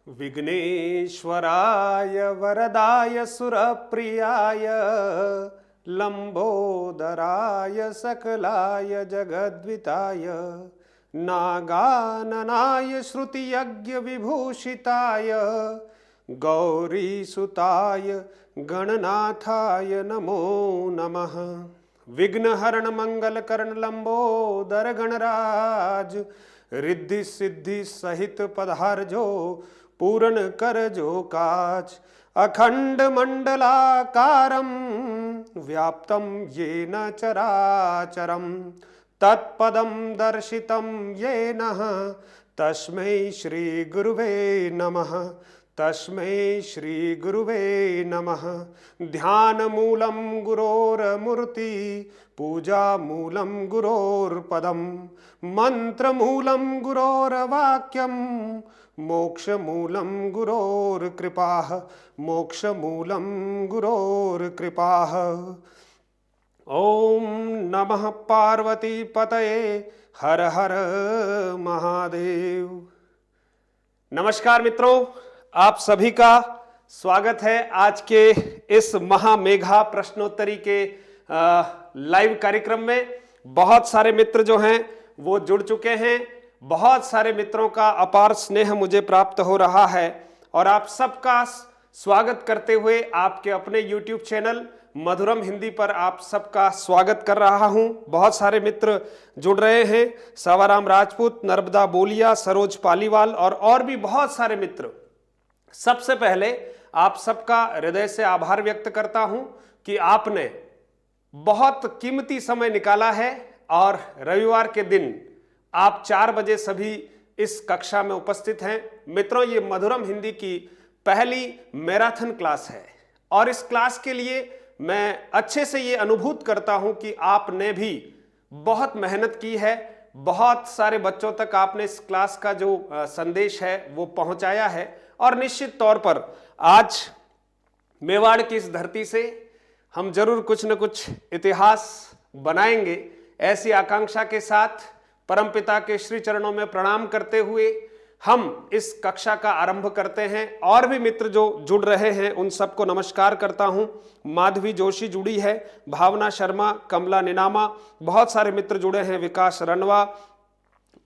विघ्नेश्वराय वरदाय सुरप्रियाय लंबोदराय सकलाय जगद्विताय नागाननाय श्रुतियज्ञ विभूषिताय गौरीसुताय गणनाथाय नमो नमः। विघ्नहरण मंगलकरण लंबोदर गणराज रिद्धि सिद्धि सहित पधारजो पूर्ण करजो काज। अखंड मंडलाकारं व्याप्तं येन चराचरं तत्पदं दर्शितं येन तस्मै श्री गुरुवे नमः। तस्मै श्री गुरुवे नमः। ध्यानमूलं गुरोर्मूर्ति पूजामूलं गुरोर्पदं मंत्रमूलं गुरोर्वाक्यं मोक्षमूलं गुरोर्कृपाः मोक्षमूलं गुरोर्कृपाः। ओम नमः पार्वती पतये हर हर महादेव। नमस्कार मित्रों, आप सभी का स्वागत है आज के इस महामेघा प्रश्नोत्तरी के लाइव कार्यक्रम में। बहुत सारे मित्र जो हैं वो जुड़ चुके हैं। बहुत सारे मित्रों का अपार स्नेह मुझे प्राप्त हो रहा है और आप सबका स्वागत करते हुए आपके अपने YouTube चैनल मधुरम हिंदी पर आप सबका स्वागत कर रहा हूं। बहुत सारे मित्र जुड़ रहे हैं। सवाराम राजपूत, नर्मदा बोलिया, सरोज पालीवाल और भी बहुत सारे मित्र। सबसे पहले आप सबका हृदय से आभार व्यक्त करता हूं कि आपने बहुत कीमती समय निकाला है और रविवार के दिन आप 4 बजे सभी इस कक्षा में उपस्थित हैं। मित्रों, ये मधुरम हिंदी की पहली मैराथन क्लास है और इस क्लास के लिए मैं अच्छे से ये अनुभूत करता हूं कि आपने भी बहुत मेहनत की है। बहुत सारे बच्चों तक आपने इस क्लास का जो संदेश है वो पहुंचाया है और निश्चित तौर पर आज मेवाड़ की इस धरती से हम जरूर कुछ न कुछ इतिहास बनाएंगे। ऐसी आकांक्षा के साथ परमपिता के श्री चरणों में प्रणाम करते हुए हम इस कक्षा का आरंभ करते हैं। और भी मित्र जो जुड़ रहे हैं उन सबको नमस्कार करता हूं। माधवी जोशी जुड़ी है, भावना शर्मा, कमला निनामा, बहुत सारे मित्र जुड़े हैं, विकास रनवा,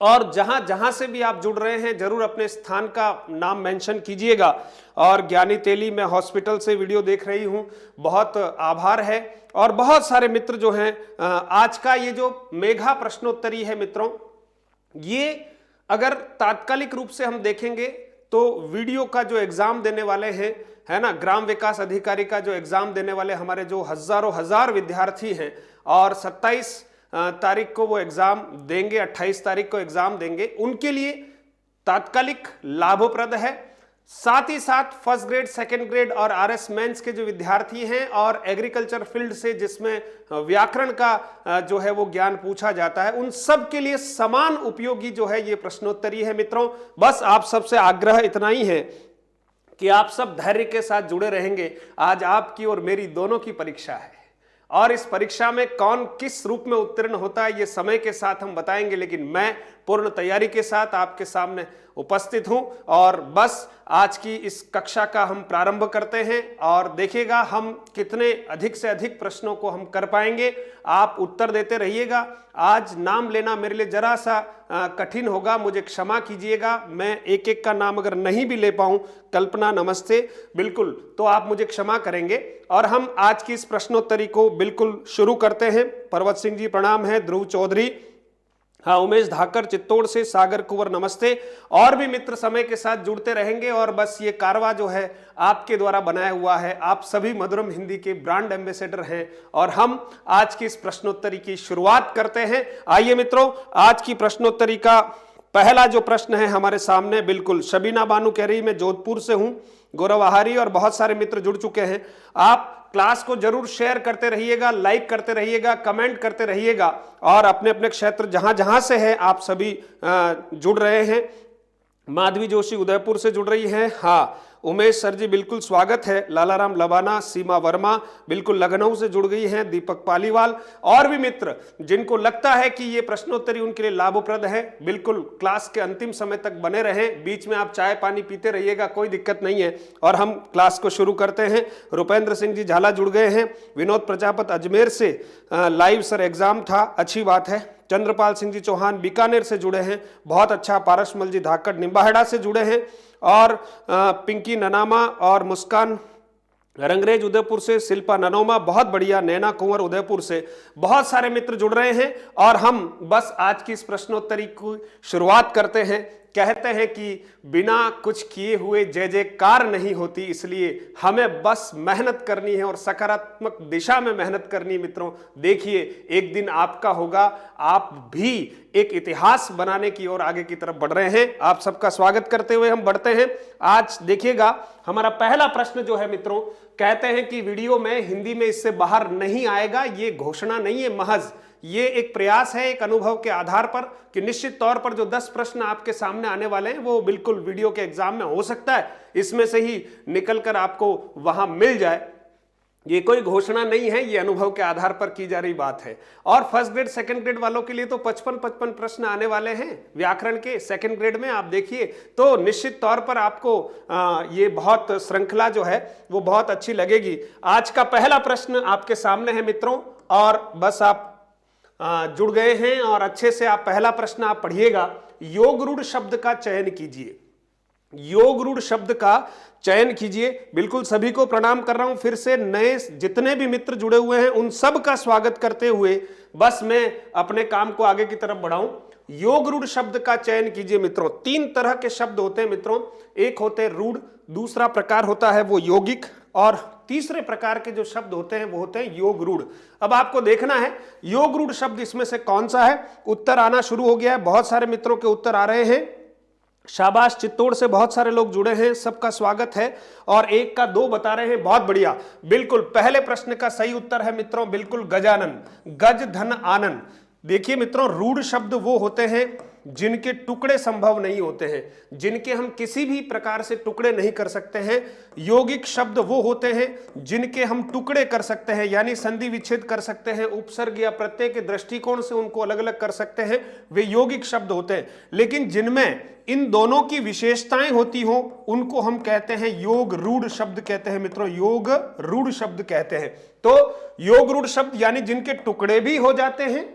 और जहां जहां से भी आप जुड़ रहे हैं जरूर अपने स्थान का नाम मेंशन कीजिएगा। और ज्ञानी तेली, मैं हॉस्पिटल से वीडियो देख रही हूं, बहुत आभार है। और बहुत सारे मित्र जो हैं, आज का ये जो मेघा प्रश्नोत्तरी है मित्रों, ये अगर तात्कालिक रूप से हम देखेंगे तो वीडियो का जो एग्जाम देने वाले हैं, है ना, ग्राम विकास अधिकारी का जो एग्जाम देने वाले हमारे जो हजारों हजार विद्यार्थी हैं और 27 तारीख को वो एग्जाम देंगे, 28 तारीख को एग्जाम देंगे, उनके लिए तात्कालिक लाभप्रद है। साथ ही साथ फर्स्ट ग्रेड, सेकंड ग्रेड और आरएस मेंस के जो विद्यार्थी हैं और एग्रीकल्चर फील्ड से जिसमें व्याकरण का जो है वो ज्ञान पूछा जाता है, उन सब के लिए समान उपयोगी जो है ये प्रश्नोत्तरी है मित्रों। बस आप सबसे आग्रह इतना ही है कि आप सब धैर्य के साथ जुड़े रहेंगे। आज आपकी और मेरी दोनों की परीक्षा है और इस परीक्षा में कौन किस रूप में उत्तीर्ण होता है ये समय के साथ हम बताएंगे, लेकिन मैं पूर्ण तैयारी के साथ आपके सामने उपस्थित हूं। और बस आज की इस कक्षा का हम प्रारंभ करते हैं और देखिएगा हम कितने अधिक से अधिक प्रश्नों को हम कर पाएंगे। आप उत्तर देते रहिएगा। आज नाम लेना मेरे लिए जरा सा कठिन होगा, मुझे क्षमा कीजिएगा। मैं एक एक का नाम अगर नहीं भी ले पाऊं, कल्पना नमस्ते, बिल्कुल, तो आप मुझे क्षमा करेंगे। और हम आज की इस प्रश्नोत्तरी को बिल्कुल शुरू करते हैं। पर्वत सिंह जी प्रणाम है, ध्रुव चौधरी, हाँ, उमेश धाकर चित्तौड़ से, सागर कुंवर नमस्ते। और भी मित्र समय के साथ जुड़ते रहेंगे और बस ये कारवा जो है आपके द्वारा बनाया हुआ है। आप सभी मधुरम हिंदी के ब्रांड एम्बेसडर हैं और हम आज की इस प्रश्नोत्तरी की शुरुआत करते हैं। आइए मित्रों, आज की प्रश्नोत्तरी का पहला जो प्रश्न है हमारे सामने, बिल्कुल शबीना बानू कह रही मैं जोधपुर से हूं, गौरव आहारी और बहुत सारे मित्र जुड़ चुके हैं। आप क्लास को जरूर शेयर करते रहिएगा, लाइक करते रहिएगा, कमेंट करते रहिएगा और अपने अपने क्षेत्र जहां जहां से है आप सभी जुड़ रहे हैं। माधवी जोशी उदयपुर से जुड़ रही हैं, हाँ, उमेश सर जी बिल्कुल स्वागत है। लालाराम लबाना, सीमा वर्मा बिल्कुल लखनऊ से जुड़ गई हैं, दीपक पालीवाल और भी मित्र जिनको लगता है कि ये प्रश्नोत्तरी उनके लिए लाभप्रद है, बिल्कुल क्लास के अंतिम समय तक बने रहें। बीच में आप चाय पानी पीते रहिएगा, कोई दिक्कत नहीं है। और हम क्लास को शुरू करते हैं। रुपेंद्र सिंह जी झाला जुड़ गए हैं। विनोद प्रजापत अजमेर से लाइव सर एग्जाम था, अच्छी बात है। चंद्रपाल सिंह जी चौहान बीकानेर से जुड़े हैं, बहुत अच्छा। पारसमल जी धाकड़ निम्बाहेड़ा से जुड़े हैं। और पिंकी ननामा और मुस्कान रंगरेज उदयपुर से, शिल्पा ननोमा बहुत बढ़िया, नैना कुंवर उदयपुर से, बहुत सारे मित्र जुड़ रहे हैं। और हम बस आज की इस प्रश्नोत्तरी की शुरुआत करते हैं। कहते हैं कि बिना कुछ किए हुए जय जयकार नहीं होती, इसलिए हमें बस मेहनत करनी है और सकारात्मक दिशा में मेहनत करनी है। मित्रों देखिए, एक दिन आपका होगा, आप भी एक इतिहास बनाने की ओर आगे की तरफ बढ़ रहे हैं। आप सबका स्वागत करते हुए हम बढ़ते हैं। आज देखिएगा हमारा पहला प्रश्न जो है मित्रों, कहते हैं कि वीडियो में हिंदी में इससे बाहर नहीं आएगा। ये घोषणा नहीं है, महज ये एक प्रयास है, एक अनुभव के आधार पर कि निश्चित तौर पर जो 10 प्रश्न आपके सामने आने वाले हैं वो बिल्कुल वीडियो के एग्जाम में हो सकता है इसमें से ही निकलकर आपको वहां मिल जाए। ये कोई घोषणा नहीं है, ये अनुभव के आधार पर की जा रही बात है। और फर्स्ट ग्रेड सेकंड ग्रेड वालों के लिए तो 55 प्रश्न आने वाले हैं व्याकरण के सेकंड ग्रेड में। आप देखिए तो निश्चित तौर पर आपको ये बहुत श्रृंखला जो है वो बहुत अच्छी लगेगी। आज का पहला प्रश्न आपके सामने है मित्रों, और बस आप जुड़ गए हैं और अच्छे से आप पहला प्रश्न आप पढ़िएगा। योग रूढ़ शब्द का चयन कीजिए। योग रूढ़ शब्द का चयन कीजिए। बिल्कुल सभी को प्रणाम कर रहा हूं फिर से। नए जितने भी मित्र जुड़े हुए हैं उन सब का स्वागत करते हुए बस मैं अपने काम को आगे की तरफ बढ़ाऊं। योग रूढ़ शब्द का चयन कीजिए मित्रों। 3 तरह के शब्द होते हैं मित्रों, एक होते हैं रूढ़, दूसरा प्रकार होता है वो यौगिक, और तीसरे प्रकार के जो शब्द होते हैं वो होते हैं योग रूढ़। अब आपको देखना है योग रूढ़ शब्द इसमें से कौन सा है। उत्तर आना शुरू हो गया है, बहुत सारे मित्रों के उत्तर आ रहे हैं। शाबाश, चित्तौड़ से बहुत सारे लोग जुड़े हैं, सबका स्वागत है। और 1 का 2 बता रहे हैं, बहुत बढ़िया। बिल्कुल पहले प्रश्न का सही उत्तर है मित्रों, बिल्कुल गजानन, गज धन आनन। देखिए मित्रों, रूढ़ शब्द वो होते हैं जिनके टुकड़े संभव नहीं होते हैं, जिनके हम किसी भी प्रकार से टुकड़े नहीं कर सकते हैं। यौगिक शब्द वो होते हैं जिनके हम टुकड़े कर सकते हैं, यानी संधि विच्छेद कर सकते हैं, उपसर्ग या प्रत्यय के दृष्टिकोण से उनको अलग अलग कर सकते हैं, वे यौगिक शब्द होते हैं। लेकिन जिनमें इन दोनों की विशेषताएं होती हो उनको हम कहते हैं योग रूढ़ शब्द कहते हैं मित्रों, योग रूढ़ शब्द कहते हैं। तो योग रूढ़ शब्द यानी जिनके टुकड़े भी हो जाते हैं,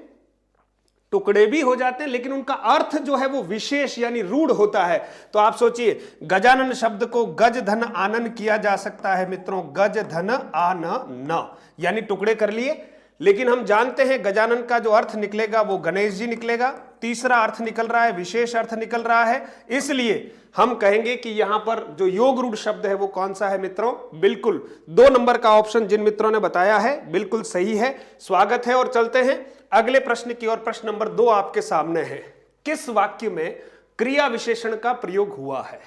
लेकिन उनका अर्थ जो है वो विशेष यानी रूढ़ होता है। तो आप सोचिए, गजानन शब्द को गज धन आनन किया जा सकता है मित्रों, गज धन आनन, यानी टुकड़े कर लिए। लेकिन हम जानते हैं गजानन का जो अर्थ निकलेगा वो गणेश जी निकलेगा। तीसरा अर्थ निकल रहा है, विशेष अर्थ निकल रहा है, इसलिए हम कहेंगे कि यहां पर जो योग रूढ़ शब्द है वो कौन सा है मित्रों, बिल्कुल 2 नंबर का ऑप्शन जिन मित्रों ने बताया है बिल्कुल सही है, स्वागत है। और चलते हैं अगले प्रश्न की ओर। प्रश्न नंबर 2 आपके सामने है, किस वाक्य में क्रिया विशेषण का प्रयोग हुआ है।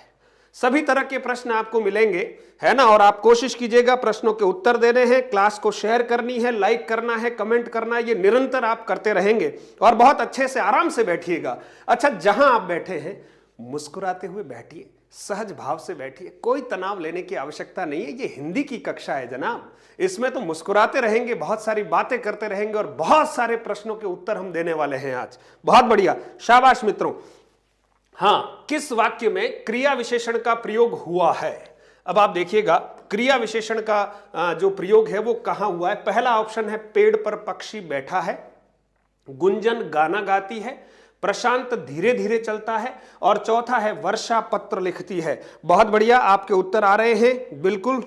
सभी तरह के प्रश्न आपको मिलेंगे, है ना, और आप कोशिश कीजिएगा प्रश्नों के उत्तर देने हैं। क्लास को शेयर करनी है, लाइक करना है, कमेंट करना है, ये निरंतर आप करते रहेंगे और बहुत अच्छे से आराम से बैठिएगा। अच्छा, जहां आप बैठे हैं मुस्कुराते हुए बैठिए, सहज भाव से बैठिए, कोई तनाव लेने की आवश्यकता नहीं है। ये हिंदी की कक्षा है जनाब, इसमें तो मुस्कुराते रहेंगे, बहुत सारी बातें करते रहेंगे और बहुत सारे प्रश्नों के उत्तर हम देने वाले हैं आज। बहुत बढ़िया, शाबाश मित्रों। हाँ, किस वाक्य में क्रिया विशेषण का प्रयोग हुआ है। अब आप देखिएगा क्रिया विशेषण का जो प्रयोग है वो कहां हुआ है। पहला ऑप्शन है पेड़ पर पक्षी बैठा है, गुंजन गाना गाती है, प्रशांत धीरे धीरे चलता है, और चौथा है वर्षा पत्र लिखती है। बहुत बढ़िया, आपके उत्तर आ रहे हैं बिल्कुल।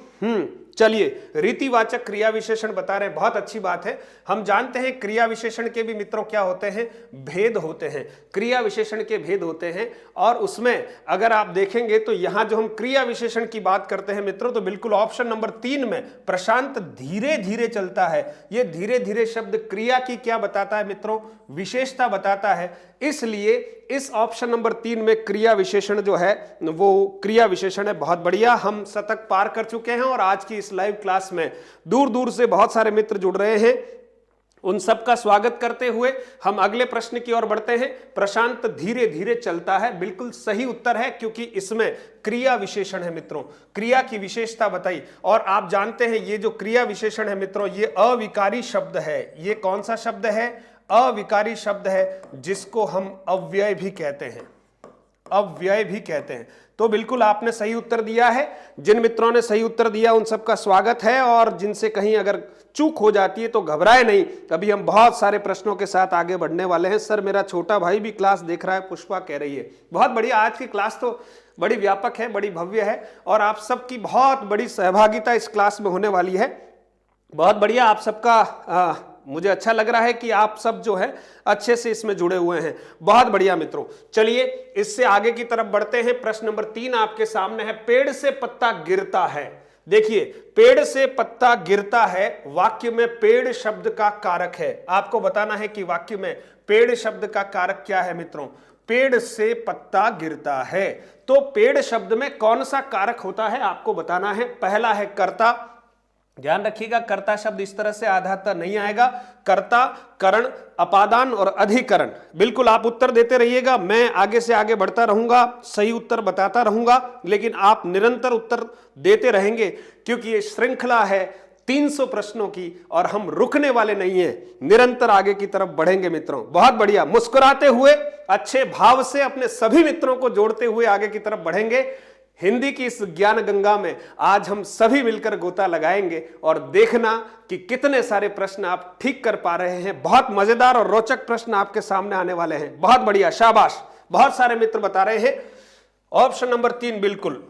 चलिए, रीतिवाचक क्रिया विशेषण बता रहे हैं, बहुत अच्छी बात है। हम जानते हैं क्रिया विशेषण के भी मित्रों क्या होते हैं, भेद होते हैं। क्रिया विशेषण के भेद होते हैं, और उसमें अगर आप देखेंगे तो यहां जो हम क्रिया विशेषण की बात करते हैं मित्रों, तो बिल्कुल ऑप्शन नंबर 3 में प्रशांत धीरे धीरे चलता है। यह धीरे धीरे शब्द क्रिया की क्या बताता है मित्रों, विशेषता बताता है। इसलिए इस ऑप्शन नंबर 3 में क्रिया विशेषण जो है वो क्रिया विशेषण है। बहुत बढ़िया, हम शतक पार कर चुके हैं और आज की इस लाइव क्लास में दूर दूर से बहुत सारे मित्र जुड़ रहे हैं। उन सब का स्वागत करते हुए हम अगले प्रश्न की ओर बढ़ते हैं। प्रशांत धीरे धीरे चलता है, बिल्कुल सही उत्तर है, क्योंकि इसमें क्रिया विशेषण है मित्रों। क्रिया की विशेषता बताई, और आप जानते हैं ये जो क्रिया विशेषण है मित्रों, ये अविकारी शब्द है। ये कौन सा शब्द है? अविकारी शब्द है, जिसको हम अव्यय भी कहते हैं। अव्यय भी कहते हैं। तो बिल्कुल आपने सही उत्तर दिया है। जिन मित्रों ने सही उत्तर दिया उन सबका स्वागत है, और जिनसे कहीं अगर चूक हो जाती है तो घबराए नहीं, अभी हम बहुत सारे प्रश्नों के साथ आगे बढ़ने वाले हैं। सर मेरा छोटा भाई भी क्लास देख रहा है, पुष्पा कह रही है। बहुत बढ़िया, आज की क्लास तो बड़ी व्यापक है, बड़ी भव्य है, और आप सबकी बहुत बड़ी सहभागिता इस क्लास में होने वाली है। बहुत बढ़िया, आप सबका मुझे अच्छा लग रहा है कि आप सब जो है अच्छे से इसमें जुड़े हुए हैं। बहुत बढ़िया मित्रों, चलिए इससे आगे की तरफ बढ़ते हैं। प्रश्न नंबर 3 आपके सामने है। पेड़ से पत्ता गिरता है। देखिए, पेड़ से पत्ता गिरता है, वाक्य में पेड़ शब्द का कारक है। आपको बताना है कि वाक्य में पेड़ शब्द का कारक क्या है मित्रों। पेड़ से पत्ता गिरता है, तो पेड़ शब्द में कौन सा कारक होता है आपको बताना है। पहला है कर्ता। ध्यान रखिएगा, कर्ता शब्द इस तरह से आधाता नहीं आएगा। कर्ता, करण, अपादान और अधिकरण। बिल्कुल आप उत्तर देते रहिएगा, मैं आगे से आगे बढ़ता रहूंगा, सही उत्तर बताता रहूंगा, लेकिन आप निरंतर उत्तर देते रहेंगे, क्योंकि ये श्रृंखला है 300 प्रश्नों की, और हम रुकने वाले नहीं हैं, निरंतर आगे की तरफ बढ़ेंगे मित्रों। बहुत बढ़िया, मुस्कुराते हुए अच्छे भाव से अपने सभी मित्रों को जोड़ते हुए आगे की तरफ बढ़ेंगे। हिंदी की इस ज्ञान गंगा में आज हम सभी मिलकर गोता लगाएंगे, और देखना कि कितने सारे प्रश्न आप ठीक कर पा रहे हैं। बहुत मजेदार और रोचक प्रश्न आपके सामने आने वाले हैं। बहुत बढ़िया, शाबाश, बहुत सारे मित्र बता रहे हैं। ऑप्शन नंबर 3 बिल्कुल।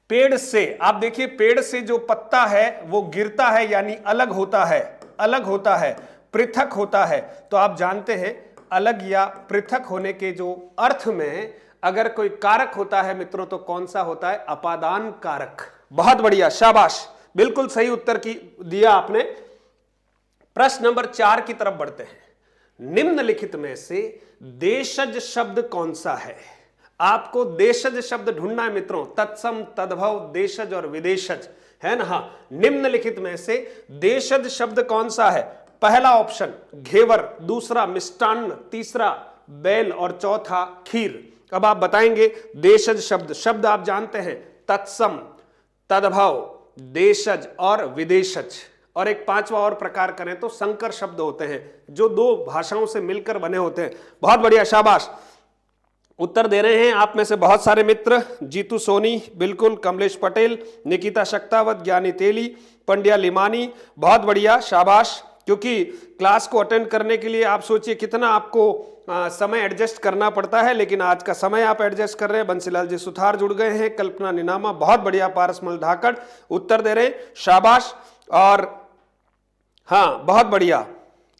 पेड़ से, आप देखिए, पेड़ से जो पत्ता है वो गिरता है, यानी अलग होता है, अलग होता है, पृथक होता है। तो आप जानते हैं अलग या पृथक होने के जो अर्थ में अगर कोई कारक होता है मित्रों, तो कौन सा होता है? अपादान कारक। बहुत बढ़िया, शाबाश, बिल्कुल सही उत्तर की दिया आपने। प्रश्न नंबर 4 की तरफ बढ़ते हैं। निम्नलिखित में से देशज शब्द कौन सा है? आपको देशज शब्द ढूंढना है मित्रों। तत्सम, तद्भव, देशज और विदेशज, है ना। हाँ, निम्नलिखित में से देशज शब्द कौन सा है? पहला ऑप्शन घेवर, दूसरा मिष्टान्न, तीसरा बैल और चौथा खीर। अब आप बताएंगे देशज शब्द। शब्द आप जानते हैं, तत्सम, तद्भव, देशज और विदेशज। और एक पांचवा और प्रकार करें तो संकर शब्द होते हैं, जो 2 भाषाओं से मिलकर बने होते हैं। बहुत बढ़िया, शाबाश, उत्तर दे रहे हैं आप में से बहुत सारे मित्र। जीतू सोनी, बिल्कुल, कमलेश पटेल, निकिता शक्तावत, ज्ञानी तेली, पंड्या लिमानी, बहुत बढ़िया, शाबाश। क्योंकि क्लास को अटेंड करने के लिए आप सोचिए कितना आपको समय एडजस्ट करना पड़ता है, लेकिन आज का समय आप एडजस्ट कर रहे हैं। बंसीलाल जी सुथार जुड़ गए हैं, कल्पना निनामा, बहुत बढ़िया, पारसमल धाकड़ उत्तर दे रहे हैं, शाबाश। और हाँ, बहुत बढ़िया,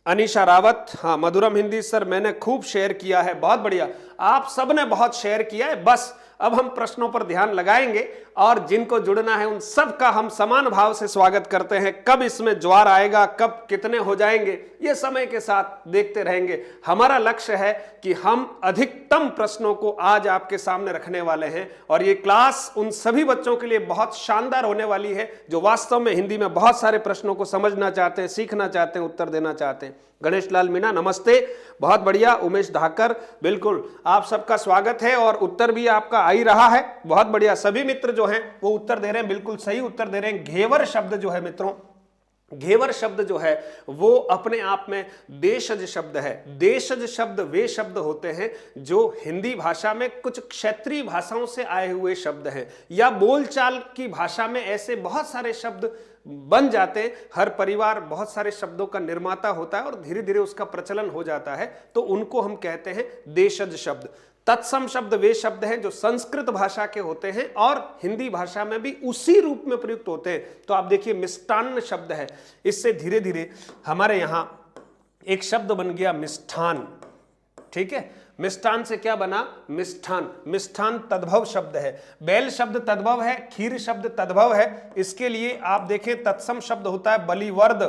अनीशा रावत, हाँ, मधुरम हिंदी सर मैंने खूब शेयर किया है। बहुत बढ़िया, आप सबने बहुत शेयर किया है। बस अब हम प्रश्नों पर ध्यान लगाएंगे, और जिनको जुड़ना है उन सब का हम समान भाव से स्वागत करते हैं। कब इसमें ज्वार आएगा, कब कितने हो जाएंगे, ये समय के साथ देखते रहेंगे। हमारा लक्ष्य है कि हम अधिकतम प्रश्नों को आज आपके सामने रखने वाले हैं, और ये क्लास उन सभी बच्चों के लिए बहुत शानदार होने वाली है जो वास्तव में हिंदी में बहुत सारे प्रश्नों को समझना चाहते हैं, सीखना चाहते हैं, उत्तर देना चाहते हैं। गणेश लाल मीणा, नमस्ते, बहुत बढ़िया। उमेश धाकर, बिल्कुल, आप सबका स्वागत है, और उत्तर भी आपका आ ही रहा है। बहुत बढ़िया, सभी मित्र जो हैं वो उत्तर दे रहे हैं, बिल्कुल सही उत्तर दे रहे हैं। घेवर शब्द जो है मित्रों, घेवर शब्द जो है वो अपने आप में देशज शब्द है। देशज शब्द वे शब्द होते हैं जो हिंदी भाषा में कुछ क्षेत्रीय भाषाओं से आए हुए शब्द हैं, या बोलचाल की भाषा में ऐसे बहुत सारे शब्द बन जाते हैं। हर परिवार बहुत सारे शब्दों का निर्माता होता है, और धीरे धीरे उसका प्रचलन हो जाता है, तो उनको हम कहते हैं देशज शब्द। तत्सम शब्द वे शब्द हैं जो संस्कृत भाषा के होते हैं, और हिंदी भाषा में भी उसी रूप में प्रयुक्त होते हैं। तो आप देखिए, मिष्टान्न शब्द है, इससे धीरे धीरे हमारे यहां एक शब्द बन गया मिष्ठान। ठीक है, मिष्ठान से क्या बना? मिष्ठान। मिष्ठान तद्भव शब्द है। बैल शब्द तद्भव है, खीर शब्द तद्भव है। इसके लिए आप देखें, तत्सम शब्द होता है बलिवर्द,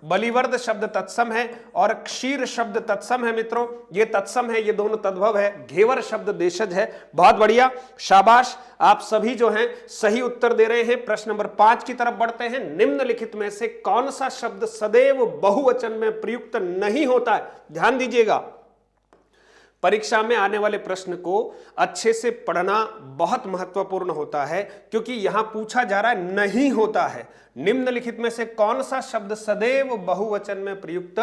बलिवर्द शब्द तत्सम है और क्षीर शब्द तत्सम है मित्रों, ये तत्सम है, ये दोनों तद्भव है। घेवर शब्द देशज है। बहुत बढ़िया, शाबाश, आप सभी जो हैं सही उत्तर दे रहे हैं। प्रश्न नंबर 5 की तरफ बढ़ते हैं। निम्नलिखित में से कौन सा शब्द सदैव बहुवचन में प्रयुक्त नहीं होता है? ध्यान दीजिएगा, परीक्षा में आने वाले प्रश्न को अच्छे से पढ़ना बहुत महत्वपूर्ण होता है, क्योंकि यहां पूछा जा रहा है नहीं होता है। निम्नलिखित में से कौन सा शब्द सदैव बहुवचन में प्रयुक्त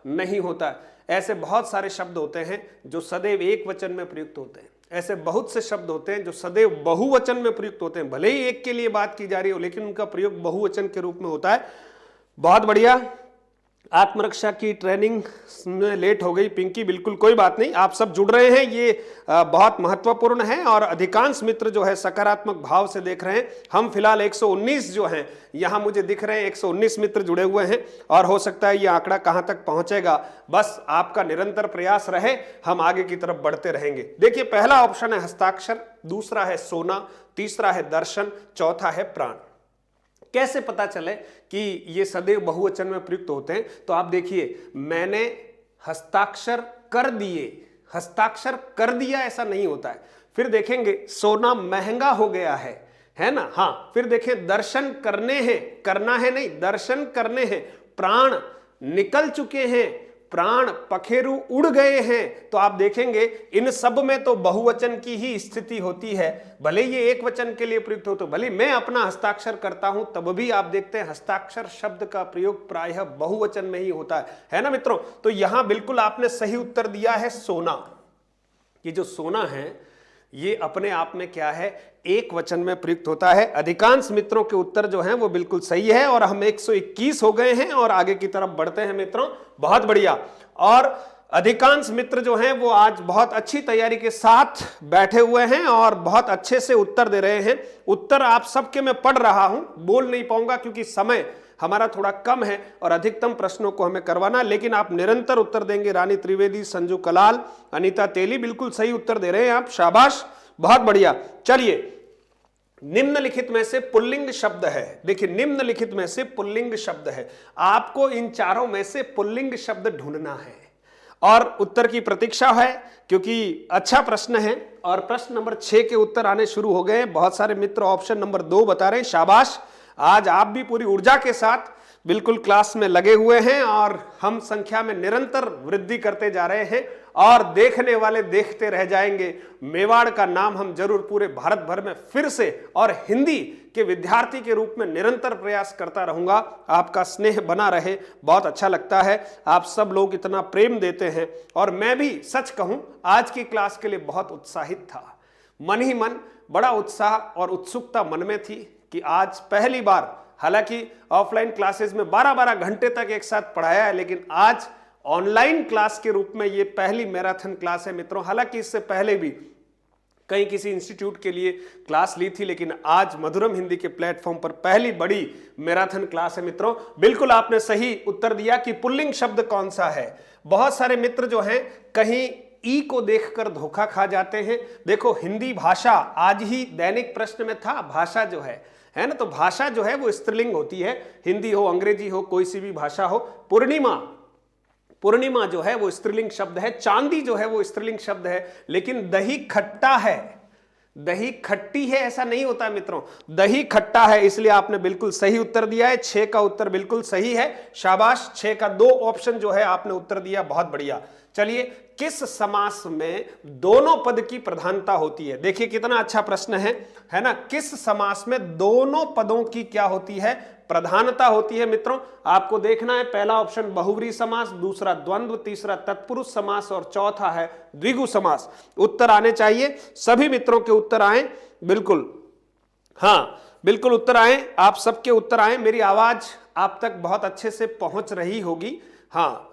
नहीं होता है? ऐसे बहुत सारे शब्द होते हैं जो सदैव एक वचन में प्रयुक्त होते हैं, ऐसे बहुत से शब्द होते हैं जो सदैव बहुवचन में प्रयुक्त होते हैं। भले ही एक के लिए बात की जा रही हो, लेकिन उनका प्रयोग बहुवचन के रूप में होता है। बहुत बढ़िया, आत्मरक्षा की ट्रेनिंग में लेट हो गई पिंकी, बिल्कुल कोई बात नहीं, आप सब जुड़ रहे हैं, ये बहुत महत्वपूर्ण है और अधिकांश मित्र जो है सकारात्मक भाव से देख रहे हैं। हम फिलहाल 119 जो हैं यहां मुझे दिख रहे हैं, 119 मित्र जुड़े हुए हैं और हो सकता है ये आंकड़ा कहां तक पहुंचेगा, बस आपका निरंतर प्रयास रहे, हम आगे की तरफ बढ़ते रहेंगे। देखिए, पहला ऑप्शन है हस्ताक्षर, दूसरा है सोना, तीसरा है दर्शन, चौथा है प्राण। कैसे पता चले कि ये सदैव बहुवचन में प्रयुक्त होते हैं? तो आप देखिए, मैंने हस्ताक्षर कर दिए, हस्ताक्षर कर दिया ऐसा नहीं होता है। फिर देखेंगे सोना महंगा हो गया है ना, हाँ। फिर देखें दर्शन करने हैं, करना है नहीं, दर्शन करने हैं। प्राण निकल चुके हैं, प्राण पखेरु उड़ गए हैं। तो आप देखेंगे इन सब में तो बहुवचन की ही स्थिति होती है, भले ये एक वचन के लिए प्रयुक्त हो। तो भले मैं अपना हस्ताक्षर करता हूं तब भी आप देखते हैं हस्ताक्षर शब्द का प्रयोग प्रायः बहुवचन में ही होता है ना मित्रों। तो यहां बिल्कुल आपने सही उत्तर दिया है सोना। ये जो सोना है ये अपने आप में क्या है, एक वचन में प्रयुक्त होता है। अधिकांश मित्रों के उत्तर जो हैं वो बिल्कुल सही है और हम 121 हो गए हैं और आगे की तरफ बढ़ते हैं मित्रों। बहुत बढ़िया, और अधिकांश मित्र जो हैं वो आज बहुत अच्छी तैयारी के साथ बैठे हुए हैं और बहुत अच्छे से उत्तर दे रहे हैं। उत्तर आप सबके मैं पढ़ रहा हूं, बोल नहीं पाऊंगा क्योंकि समय हमारा थोड़ा कम है और अधिकतम प्रश्नों को हमें करवाना, लेकिन आप निरंतर उत्तर देंगे। रानी त्रिवेदी, संजू कलाल, अनीता तेली बिल्कुल सही उत्तर दे रहे हैं आप, शाबाश, बहुत बढ़िया। चलिए, निम्नलिखित में से पुल्लिंग शब्द है। देखिए, निम्नलिखित में से पुल्लिंग शब्द है, आपको इन चारों में से पुल्लिंग शब्द ढूंढना है और उत्तर की प्रतीक्षा है, क्योंकि अच्छा प्रश्न है। और प्रश्न नंबर 6 के उत्तर आने शुरू हो गए। बहुत सारे मित्र ऑप्शन नंबर 2 बता रहे हैं, शाबाश, आज आप भी पूरी ऊर्जा के साथ बिल्कुल क्लास में लगे हुए हैं और हम संख्या में निरंतर वृद्धि करते जा रहे हैं और देखने वाले देखते रह जाएंगे। मेवाड़ का नाम हम जरूर पूरे भारत भर में फिर से, और हिंदी के विद्यार्थी के रूप में निरंतर प्रयास करता रहूंगा। आपका स्नेह बना रहे, बहुत अच्छा लगता है, आप सब लोग इतना प्रेम देते हैं और मैं भी सच कहूं आज की क्लास के लिए बहुत उत्साहित था। मन ही मन बड़ा उत्साह और उत्सुकता मन में थी कि आज पहली बार, हालांकि ऑफलाइन क्लासेस में 12-12 घंटे तक एक साथ पढ़ाया है, लेकिन आज ऑनलाइन क्लास के रूप में ये पहली मैराथन क्लास है मित्रों। हालांकि इससे पहले भी कहीं किसी इंस्टीट्यूट के लिए क्लास ली थी, लेकिन आज मधुरम हिंदी के प्लेटफॉर्म पर पहली बड़ी मैराथन क्लास है मित्रों। बिल्कुल आपने सही उत्तर दिया कि पुल्लिंग शब्द कौन सा है। बहुत सारे मित्र जो हैं कहीं ई को देखकर धोखा खा जाते हैं। देखो, हिंदी भाषा आज ही दैनिक प्रश्न में था, भाषा जो है ना, तो भाषा जो है वो स्त्रीलिंग होती है, हिंदी हो, अंग्रेजी हो, कोई सी भी भाषा हो। पूर्णिमा जो है वो स्त्रीलिंग शब्द है, चांदी जो है वो स्त्रीलिंग शब्द है, लेकिन दही खट्टा है, दही खट्टी है ऐसा नहीं होता मित्रों, दही खट्टा है। इसलिए आपने बिल्कुल सही उत्तर दिया है, 6 का उत्तर बिल्कुल सही है, शाबाश। 6 का 2 ऑप्शन जो है आपने उत्तर दिया, बहुत बढ़िया। चलिए, किस समास में दोनों पद की प्रधानता होती है? देखिए कितना अच्छा प्रश्न है ना। किस समास में दोनों पदों की क्या होती है, प्रधानता होती है मित्रों? आपको देखना है, पहला ऑप्शन बहुव्रीहि समास, दूसरा द्वंद्व, तीसरा तत्पुरुष समास और चौथा है द्विगु समास। उत्तर आने चाहिए, सभी मित्रों के उत्तर आए, बिल्कुल, हाँ बिल्कुल उत्तर आए, आप सबके उत्तर आए। मेरी आवाज आप तक बहुत अच्छे से पहुंच रही होगी, हाँ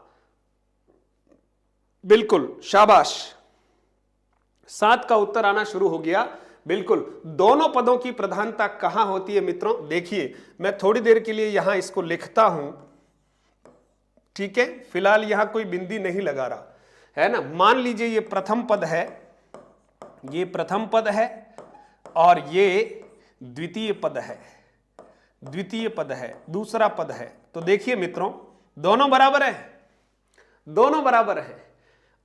बिल्कुल, शाबाश। 7 का उत्तर आना शुरू हो गया, बिल्कुल। दोनों पदों की प्रधानता कहां होती है मित्रों? देखिए, मैं थोड़ी देर के लिए यहां इसको लिखता हूं, ठीक है, फिलहाल यहां कोई बिंदी नहीं लगा रहा है ना। मान लीजिए ये प्रथम पद है, ये प्रथम पद है और ये द्वितीय पद है, द्वितीय पद है, दूसरा पद है। तो देखिए मित्रों, दोनों बराबर है, दोनों बराबर है।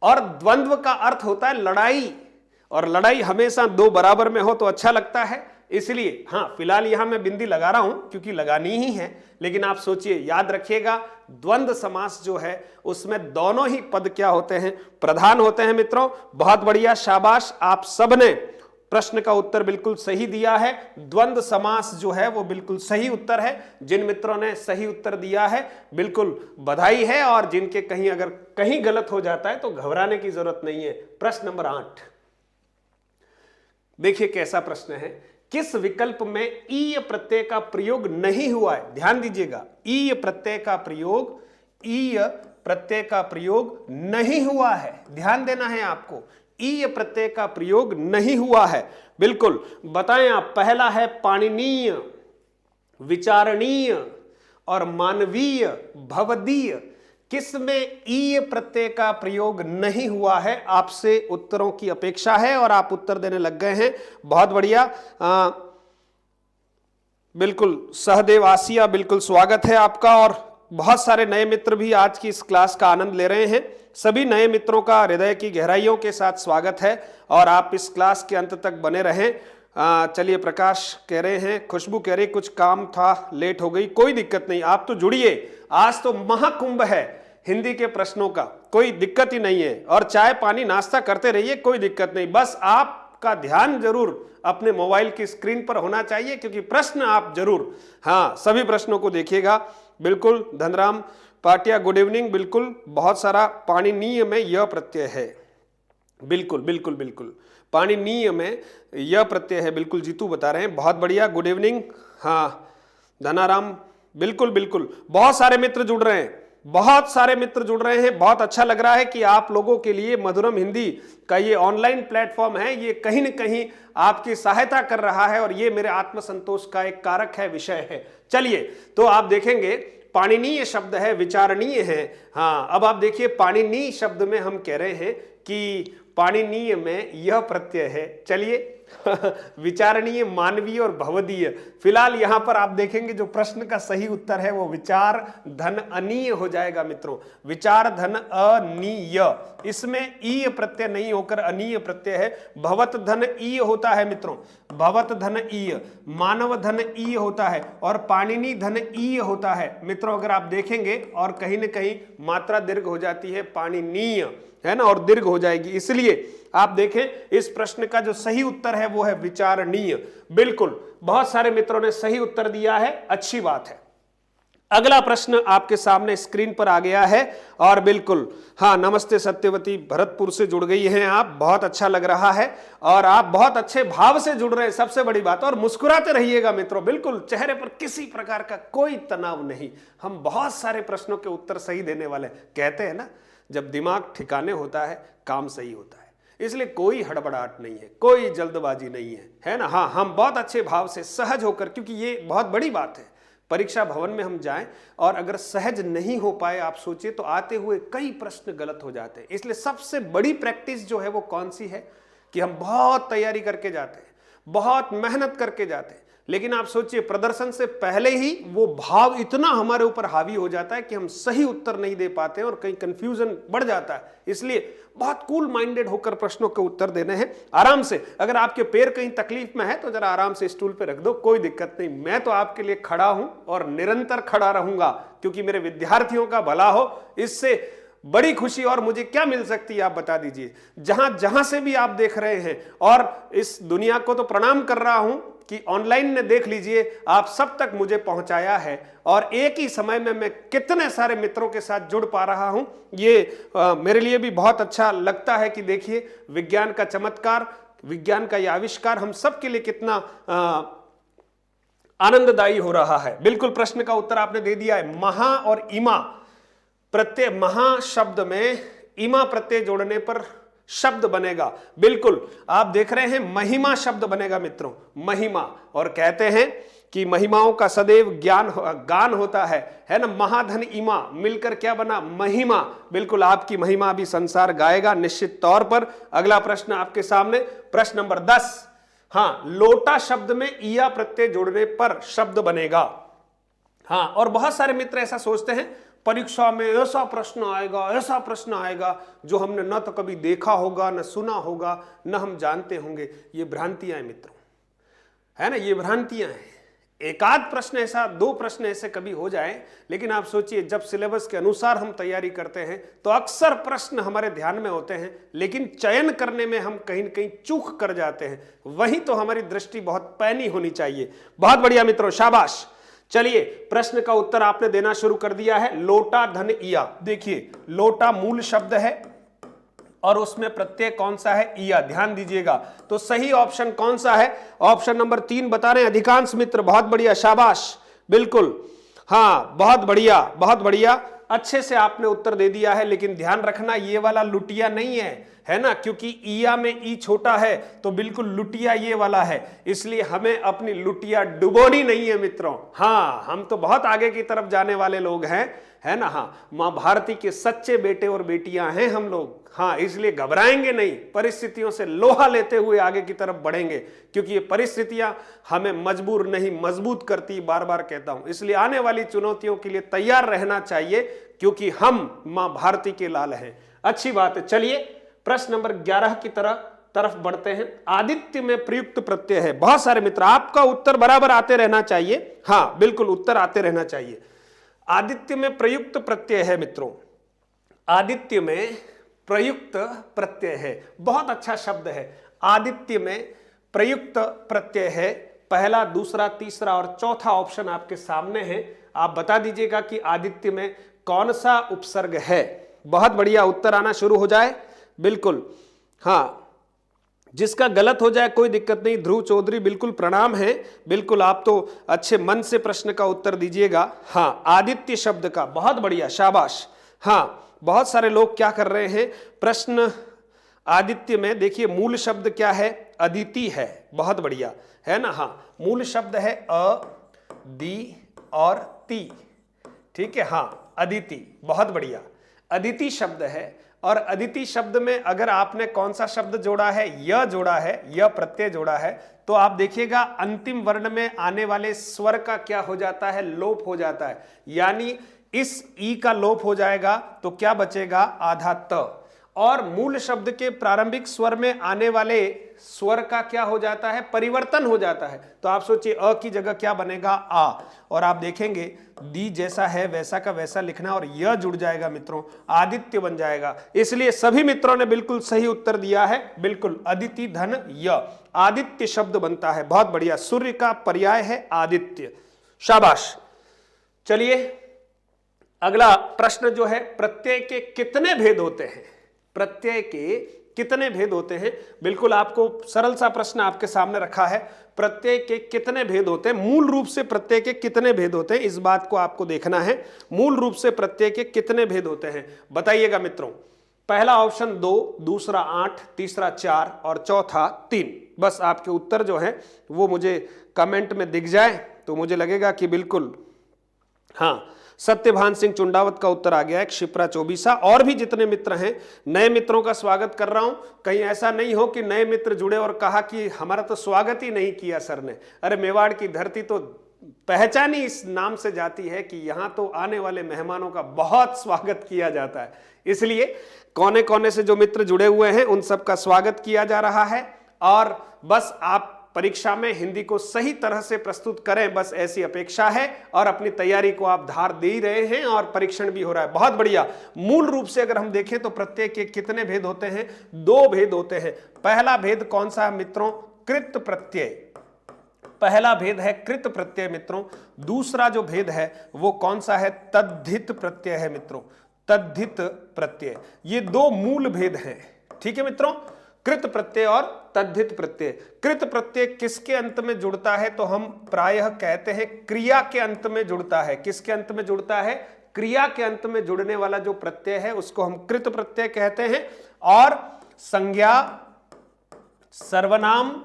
और द्वंद्व का अर्थ होता है लड़ाई, और लड़ाई हमेशा दो बराबर में हो तो अच्छा लगता है। इसलिए हाँ, फिलहाल यहां मैं बिंदी लगा रहा हूं क्योंकि लगानी ही है, लेकिन आप सोचिए, याद रखिएगा, द्वंद्व समास जो है उसमें दोनों ही पद क्या होते हैं, प्रधान होते हैं मित्रों। बहुत बढ़िया, शाबाश, आप सबने प्रश्न का उत्तर बिल्कुल सही दिया है। द्वंद्व समास जो है वो बिल्कुल सही उत्तर है। जिन मित्रों ने सही उत्तर दिया है बिल्कुल बधाई है, और जिनके कहीं अगर कहीं गलत हो जाता है तो घबराने की जरूरत नहीं है। प्रश्न नंबर 8 देखिए कैसा प्रश्न है। किस विकल्प में ईय प्रत्यय का प्रयोग नहीं हुआ है? ध्यान दीजिएगा, ईय प्रत्यय का प्रयोग, ईय प्रत्यय का प्रयोग नहीं हुआ है। ध्यान देना है आपको, ईय प्रत्यय का प्रयोग नहीं हुआ है। बिल्कुल बताएं आप। पहला है पाणिनीय, विचारणीय और मानवीय, भवदीय। किसमें ईय प्रत्यय का प्रयोग नहीं हुआ है? आपसे उत्तरों की अपेक्षा है और आप उत्तर देने लग गए हैं। बहुत बढ़िया, बिल्कुल सहदेव आसिया, बिल्कुल स्वागत है आपका। और बहुत सारे नए मित्र भी आज की इस क्लास का आनंद ले रहे हैं। सभी नए मित्रों का हृदय की गहराइयों के साथ स्वागत है और आप इस क्लास के अंत तक बने रहें। चलिए, प्रकाश कह रहे हैं, खुशबू कह रही कुछ काम था, लेट हो गई। कोई दिक्कत नहीं, आप तो जुड़िए। आज तो महाकुंभ है हिंदी के प्रश्नों का, कोई दिक्कत ही नहीं है। और चाय पानी नाश्ता करते रहिए, कोई दिक्कत नहीं। बस आपका ध्यान जरूर अपने मोबाइल की स्क्रीन पर होना चाहिए, क्योंकि प्रश्न आप जरूर, हाँ, सभी प्रश्नों को देखिएगा। बिल्कुल, धनराम पाटिया गुड इवनिंग। बिल्कुल, बहुत सारा पाणिनीय में यह प्रत्यय है। बिल्कुल बिल्कुल बिल्कुल, पाणिनीय में यह प्रत्यय है। बिल्कुल, जीतू बता रहे हैं, बहुत बढ़िया, गुड इवनिंग। हाँ धनाराम, बिल्कुल बिल्कुल, बहुत सारे मित्र जुड़ रहे हैं, बहुत सारे मित्र जुड़ रहे हैं। बहुत अच्छा लग रहा है कि आप लोगों के लिए मधुरम हिंदी का ये ऑनलाइन प्लेटफॉर्म है, ये कहीं न कहीं आपकी सहायता कर रहा है, और ये मेरे आत्मसंतोष का एक कारक है, विषय है। चलिए, तो आप देखेंगे पाणिनीय शब्द है, विचारणीय है। हाँ, अब आप देखिए, पाणिनीय शब्द में हम कह रहे हैं कि पाणिनीय में यह प्रत्यय है। चलिए विचारणीय, मानवीय और भवदीय। फिलहाल यहां पर आप देखेंगे जो प्रश्न का सही उत्तर है वो विचार धन अनीय हो जाएगा मित्रों। विचार धन अनीय, इसमें ईय प्रत्यय नहीं होकर अनीय प्रत्यय है। भवत धन ईय होता है मित्रों, भवत धन ईय, मानव धन ईय होता है, और पाणिनि धन ईय होता है मित्रों। अगर आप देखेंगे और कहीं न कहीं मात्रा दीर्घ हो जाती है, पाणिनीय है ना, और दीर्घ हो जाएगी। इसलिए आप देखें, इस प्रश्न का जो सही उत्तर है वो है विचारणीय। बिल्कुल, बहुत सारे मित्रों ने सही उत्तर दिया है, अच्छी बात है। अगला प्रश्न आपके सामने स्क्रीन पर आ गया है, और बिल्कुल हाँ, नमस्ते सत्यवती, भरतपुर से जुड़ गई हैं आप, बहुत अच्छा लग रहा है, और आप बहुत अच्छे भाव से जुड़ रहे हैं, सबसे बड़ी बात। और मुस्कुराते रहिएगा मित्रों, बिल्कुल, चेहरे पर किसी प्रकार का कोई तनाव नहीं। हम बहुत सारे प्रश्नों के उत्तर सही देने वाले। कहते हैं ना, जब दिमाग ठिकाने होता है काम सही होता है। इसलिए कोई हड़बड़ाहट नहीं है, कोई जल्दबाजी नहीं है ना। हाँ, हम बहुत अच्छे भाव से सहज होकर, क्योंकि ये बहुत बड़ी बात है, परीक्षा भवन में हम जाएं और अगर सहज नहीं हो पाए, आप सोचिए, तो आते हुए कई प्रश्न गलत हो जाते हैं। इसलिए सबसे बड़ी प्रैक्टिस जो है वो कौन सी है कि हम बहुत तैयारी करके जाते हैं, बहुत मेहनत करके जाते हैं, लेकिन आप सोचिए प्रदर्शन से पहले ही वो भाव इतना हमारे ऊपर हावी हो जाता है कि हम सही उत्तर नहीं दे पाते हैं और कहीं कंफ्यूजन बढ़ जाता है। इसलिए बहुत कूल माइंडेड होकर प्रश्नों के उत्तर देने हैं, आराम से। अगर आपके पैर कहीं तकलीफ में है तो जरा आराम से स्टूल पे रख दो, कोई दिक्कत नहीं। मैं तो आपके लिए खड़ा हूं और निरंतर खड़ा रहूंगा, क्योंकि मेरे विद्यार्थियों का भला हो, इससे बड़ी खुशी और मुझे क्या मिल सकती है, आप बता दीजिए। जहां जहां से भी आप देख रहे हैं, और इस दुनिया को तो प्रणाम कर रहा हूं कि ऑनलाइन ने देख लीजिए, आप सब तक मुझे पहुंचाया है, और एक ही समय में मैं कितने सारे मित्रों के साथ जुड़ पा रहा हूं। ये मेरे लिए भी बहुत अच्छा लगता है कि देखिए, विज्ञान का चमत्कार, विज्ञान का यह आविष्कार हम सब के लिए कितना आनंददायी हो रहा है। बिल्कुल, प्रश्न का उत्तर आपने दे दिया है। महा और इमा प्रत्यय, महा शब्द में इमा प्रत्यय जोड़ने पर शब्द बनेगा। बिल्कुल, आप देख रहे हैं, महिमा शब्द बनेगा मित्रों, महिमा। और कहते हैं कि महिमाओं का सदैव गान होता है ना। महाधन इमा मिलकर क्या बना, महिमा। बिल्कुल, आपकी महिमा भी संसार गाएगा निश्चित तौर पर। अगला प्रश्न आपके सामने, प्रश्न नंबर 10। हाँ, लोटा शब्द में ईया प्रत्यय जोड़ने पर शब्द बनेगा। हाँ, और बहुत सारे मित्र ऐसा सोचते हैं परीक्षा में ऐसा प्रश्न आएगा जो हमने न तो कभी देखा होगा, न सुना होगा, न हम जानते होंगे। ये भ्रांतियां हैं मित्रों, है ना, ये भ्रांतियां हैं। एक आध प्रश्न ऐसा, 2 प्रश्न ऐसे कभी हो जाए, लेकिन आप सोचिए जब सिलेबस के अनुसार हम तैयारी करते हैं तो अक्सर प्रश्न हमारे ध्यान में होते हैं, लेकिन चयन करने में हम कहीं न कहीं चूक कर जाते हैं। वहीं तो हमारी दृष्टि बहुत पैनी होनी चाहिए। बहुत बढ़िया मित्रों, शाबाश। चलिए, प्रश्न का उत्तर आपने देना शुरू कर दिया है। लोटा धन इया। देखिए, लोटा मूल शब्द है और उसमें प्रत्यय कौन सा है? इया। ध्यान दीजिएगा, तो सही ऑप्शन कौन सा है? ऑप्शन नंबर 3 बता रहे हैं अधिकांश मित्र। बहुत बढ़िया, शाबाश, बिल्कुल, हाँ, बहुत बढ़िया, बहुत बढ़िया, अच्छे से आपने उत्तर दे दिया है। लेकिन ध्यान रखना, ये वाला लुटिया नहीं है ना, क्योंकि इया में ई छोटा है, तो बिल्कुल लुटिया ये वाला है। इसलिए हमें अपनी लुटिया डुबोनी नहीं है मित्रों। हाँ, हम तो बहुत आगे की तरफ जाने वाले लोग हैं, है ना। हाँ, मां भारती के सच्चे बेटे और बेटियां हैं हम लोग। हाँ, इसलिए घबराएंगे नहीं, परिस्थितियों से लोहा लेते हुए आगे की तरफ बढ़ेंगे, क्योंकि ये परिस्थितियां हमें मजबूर नहीं मजबूत करती, बार बार कहता हूं। इसलिए आने वाली चुनौतियों के लिए तैयार रहना चाहिए, क्योंकि हम मां भारती के लाल हैं। अच्छी बात है। चलिए, प्रश्न नंबर 11 की तरफ बढ़ते हैं। आदित्य में प्रयुक्त प्रत्यय है। बहुत सारे मित्र, आपका उत्तर बराबर आते रहना चाहिए। हाँ, बिल्कुल, उत्तर आते रहना चाहिए। आदित्य में प्रयुक्त प्रत्यय है मित्रों, आदित्य में प्रयुक्त प्रत्यय है। बहुत अच्छा शब्द है। आदित्य में प्रयुक्त प्रत्यय है। पहला, दूसरा, तीसरा और चौथा ऑप्शन आपके सामने है। आप बता दीजिएगा कि आदित्य में कौन सा उपसर्ग है। बहुत बढ़िया, उत्तर आना शुरू हो जाए। बिल्कुल, हाँ, जिसका गलत हो जाए कोई दिक्कत नहीं। ध्रुव चौधरी, बिल्कुल प्रणाम है। बिल्कुल, आप तो अच्छे मन से प्रश्न का उत्तर दीजिएगा। हाँ, आदित्य शब्द का, बहुत बढ़िया, शाबाश। हाँ, बहुत सारे लोग क्या कर रहे हैं, प्रश्न आदित्य में देखिए मूल शब्द क्या है? अदिति है। बहुत बढ़िया, है ना। हाँ, मूल शब्द है अ, दी और ती। ठीक है, हाँ, अदिति, बहुत बढ़िया, अदिति शब्द है। और अदिति शब्द में अगर आपने कौन सा शब्द जोड़ा है? य जोड़ा है, य प्रत्यय जोड़ा है, तो आप देखिएगा अंतिम वर्ण में आने वाले स्वर का क्या हो जाता है? लोप हो जाता है। यानी इस ई का लोप हो जाएगा, तो क्या बचेगा? आधा त। और मूल शब्द के प्रारंभिक स्वर में आने वाले स्वर का क्या हो जाता है? परिवर्तन हो जाता है। तो आप सोचिए, अ की जगह क्या बनेगा? आ। और आप देखेंगे दी जैसा है वैसा का वैसा लिखना, और यह जुड़ जाएगा मित्रों, आदित्य बन जाएगा। इसलिए सभी मित्रों ने बिल्कुल सही उत्तर दिया है। बिल्कुल, अदिति धन य, आदित्य शब्द बनता है। बहुत बढ़िया, सूर्य का पर्याय है आदित्य, शाबाश। चलिए, अगला प्रश्न जो है, प्रत्यय के कितने भेद होते हैं? प्रत्यय के कितने भेद होते हैं? बिल्कुल, आपको सरल सा प्रश्न आपके सामने रखा है। प्रत्यय के कितने भेद होते हैं? मूल रूप से प्रत्यय के कितने भेद होते हैं, इस बात को आपको देखना है। मूल रूप से प्रत्यय के कितने भेद होते हैं, बताइएगा मित्रों। पहला ऑप्शन 2, दूसरा 8, तीसरा 4 और चौथा 3। बस आपके उत्तर जो है वो मुझे कमेंट में दिख जाए तो मुझे लगेगा कि बिल्कुल, हाँ, सत्यभान सिंह चुंडावत का उत्तर आ गया है, क्षिप्रा चौबीसा। और भी जितने मित्र हैं, नए मित्रों का स्वागत कर रहा हूं। कहीं ऐसा नहीं हो कि नए मित्र जुड़े और कहा कि हमारा तो स्वागत ही नहीं किया सर ने। अरे, मेवाड़ की धरती तो पहचान ही इस नाम से जाती है कि यहाँ तो आने वाले मेहमानों का बहुत स्वागत किया जाता है। इसलिए कोने कोने से जो मित्र जुड़े हुए हैं उन सबका स्वागत किया जा रहा है। और बस आप परीक्षा में हिंदी को सही तरह से प्रस्तुत करें, बस ऐसी अपेक्षा है। और अपनी तैयारी को आप धार दे ही रहे हैं और परीक्षण भी हो रहा है। बहुत बढ़िया। मूल रूप से अगर हम देखें तो प्रत्यय के कितने भेद होते हैं? 2 भेद होते हैं। पहला भेद कौन सा है मित्रों? कृत प्रत्यय। पहला भेद है कृत प्रत्यय मित्रों। दूसरा जो भेद है वो कौन सा है? तद्धित प्रत्यय है मित्रों, तद्धित प्रत्यय। ये 2 मूल भेद हैं। ठीक है मित्रों, कृत प्रत्यय और तद्धित प्रत्यय। कृत प्रत्यय किसके अंत में जुड़ता है? तो हम प्रायः कहते हैं क्रिया के अंत में जुड़ता है। किसके अंत में जुड़ता है? क्रिया के अंत में जुड़ने वाला जो प्रत्यय है उसको हम कृत प्रत्यय कहते हैं। और संज्ञा, सर्वनाम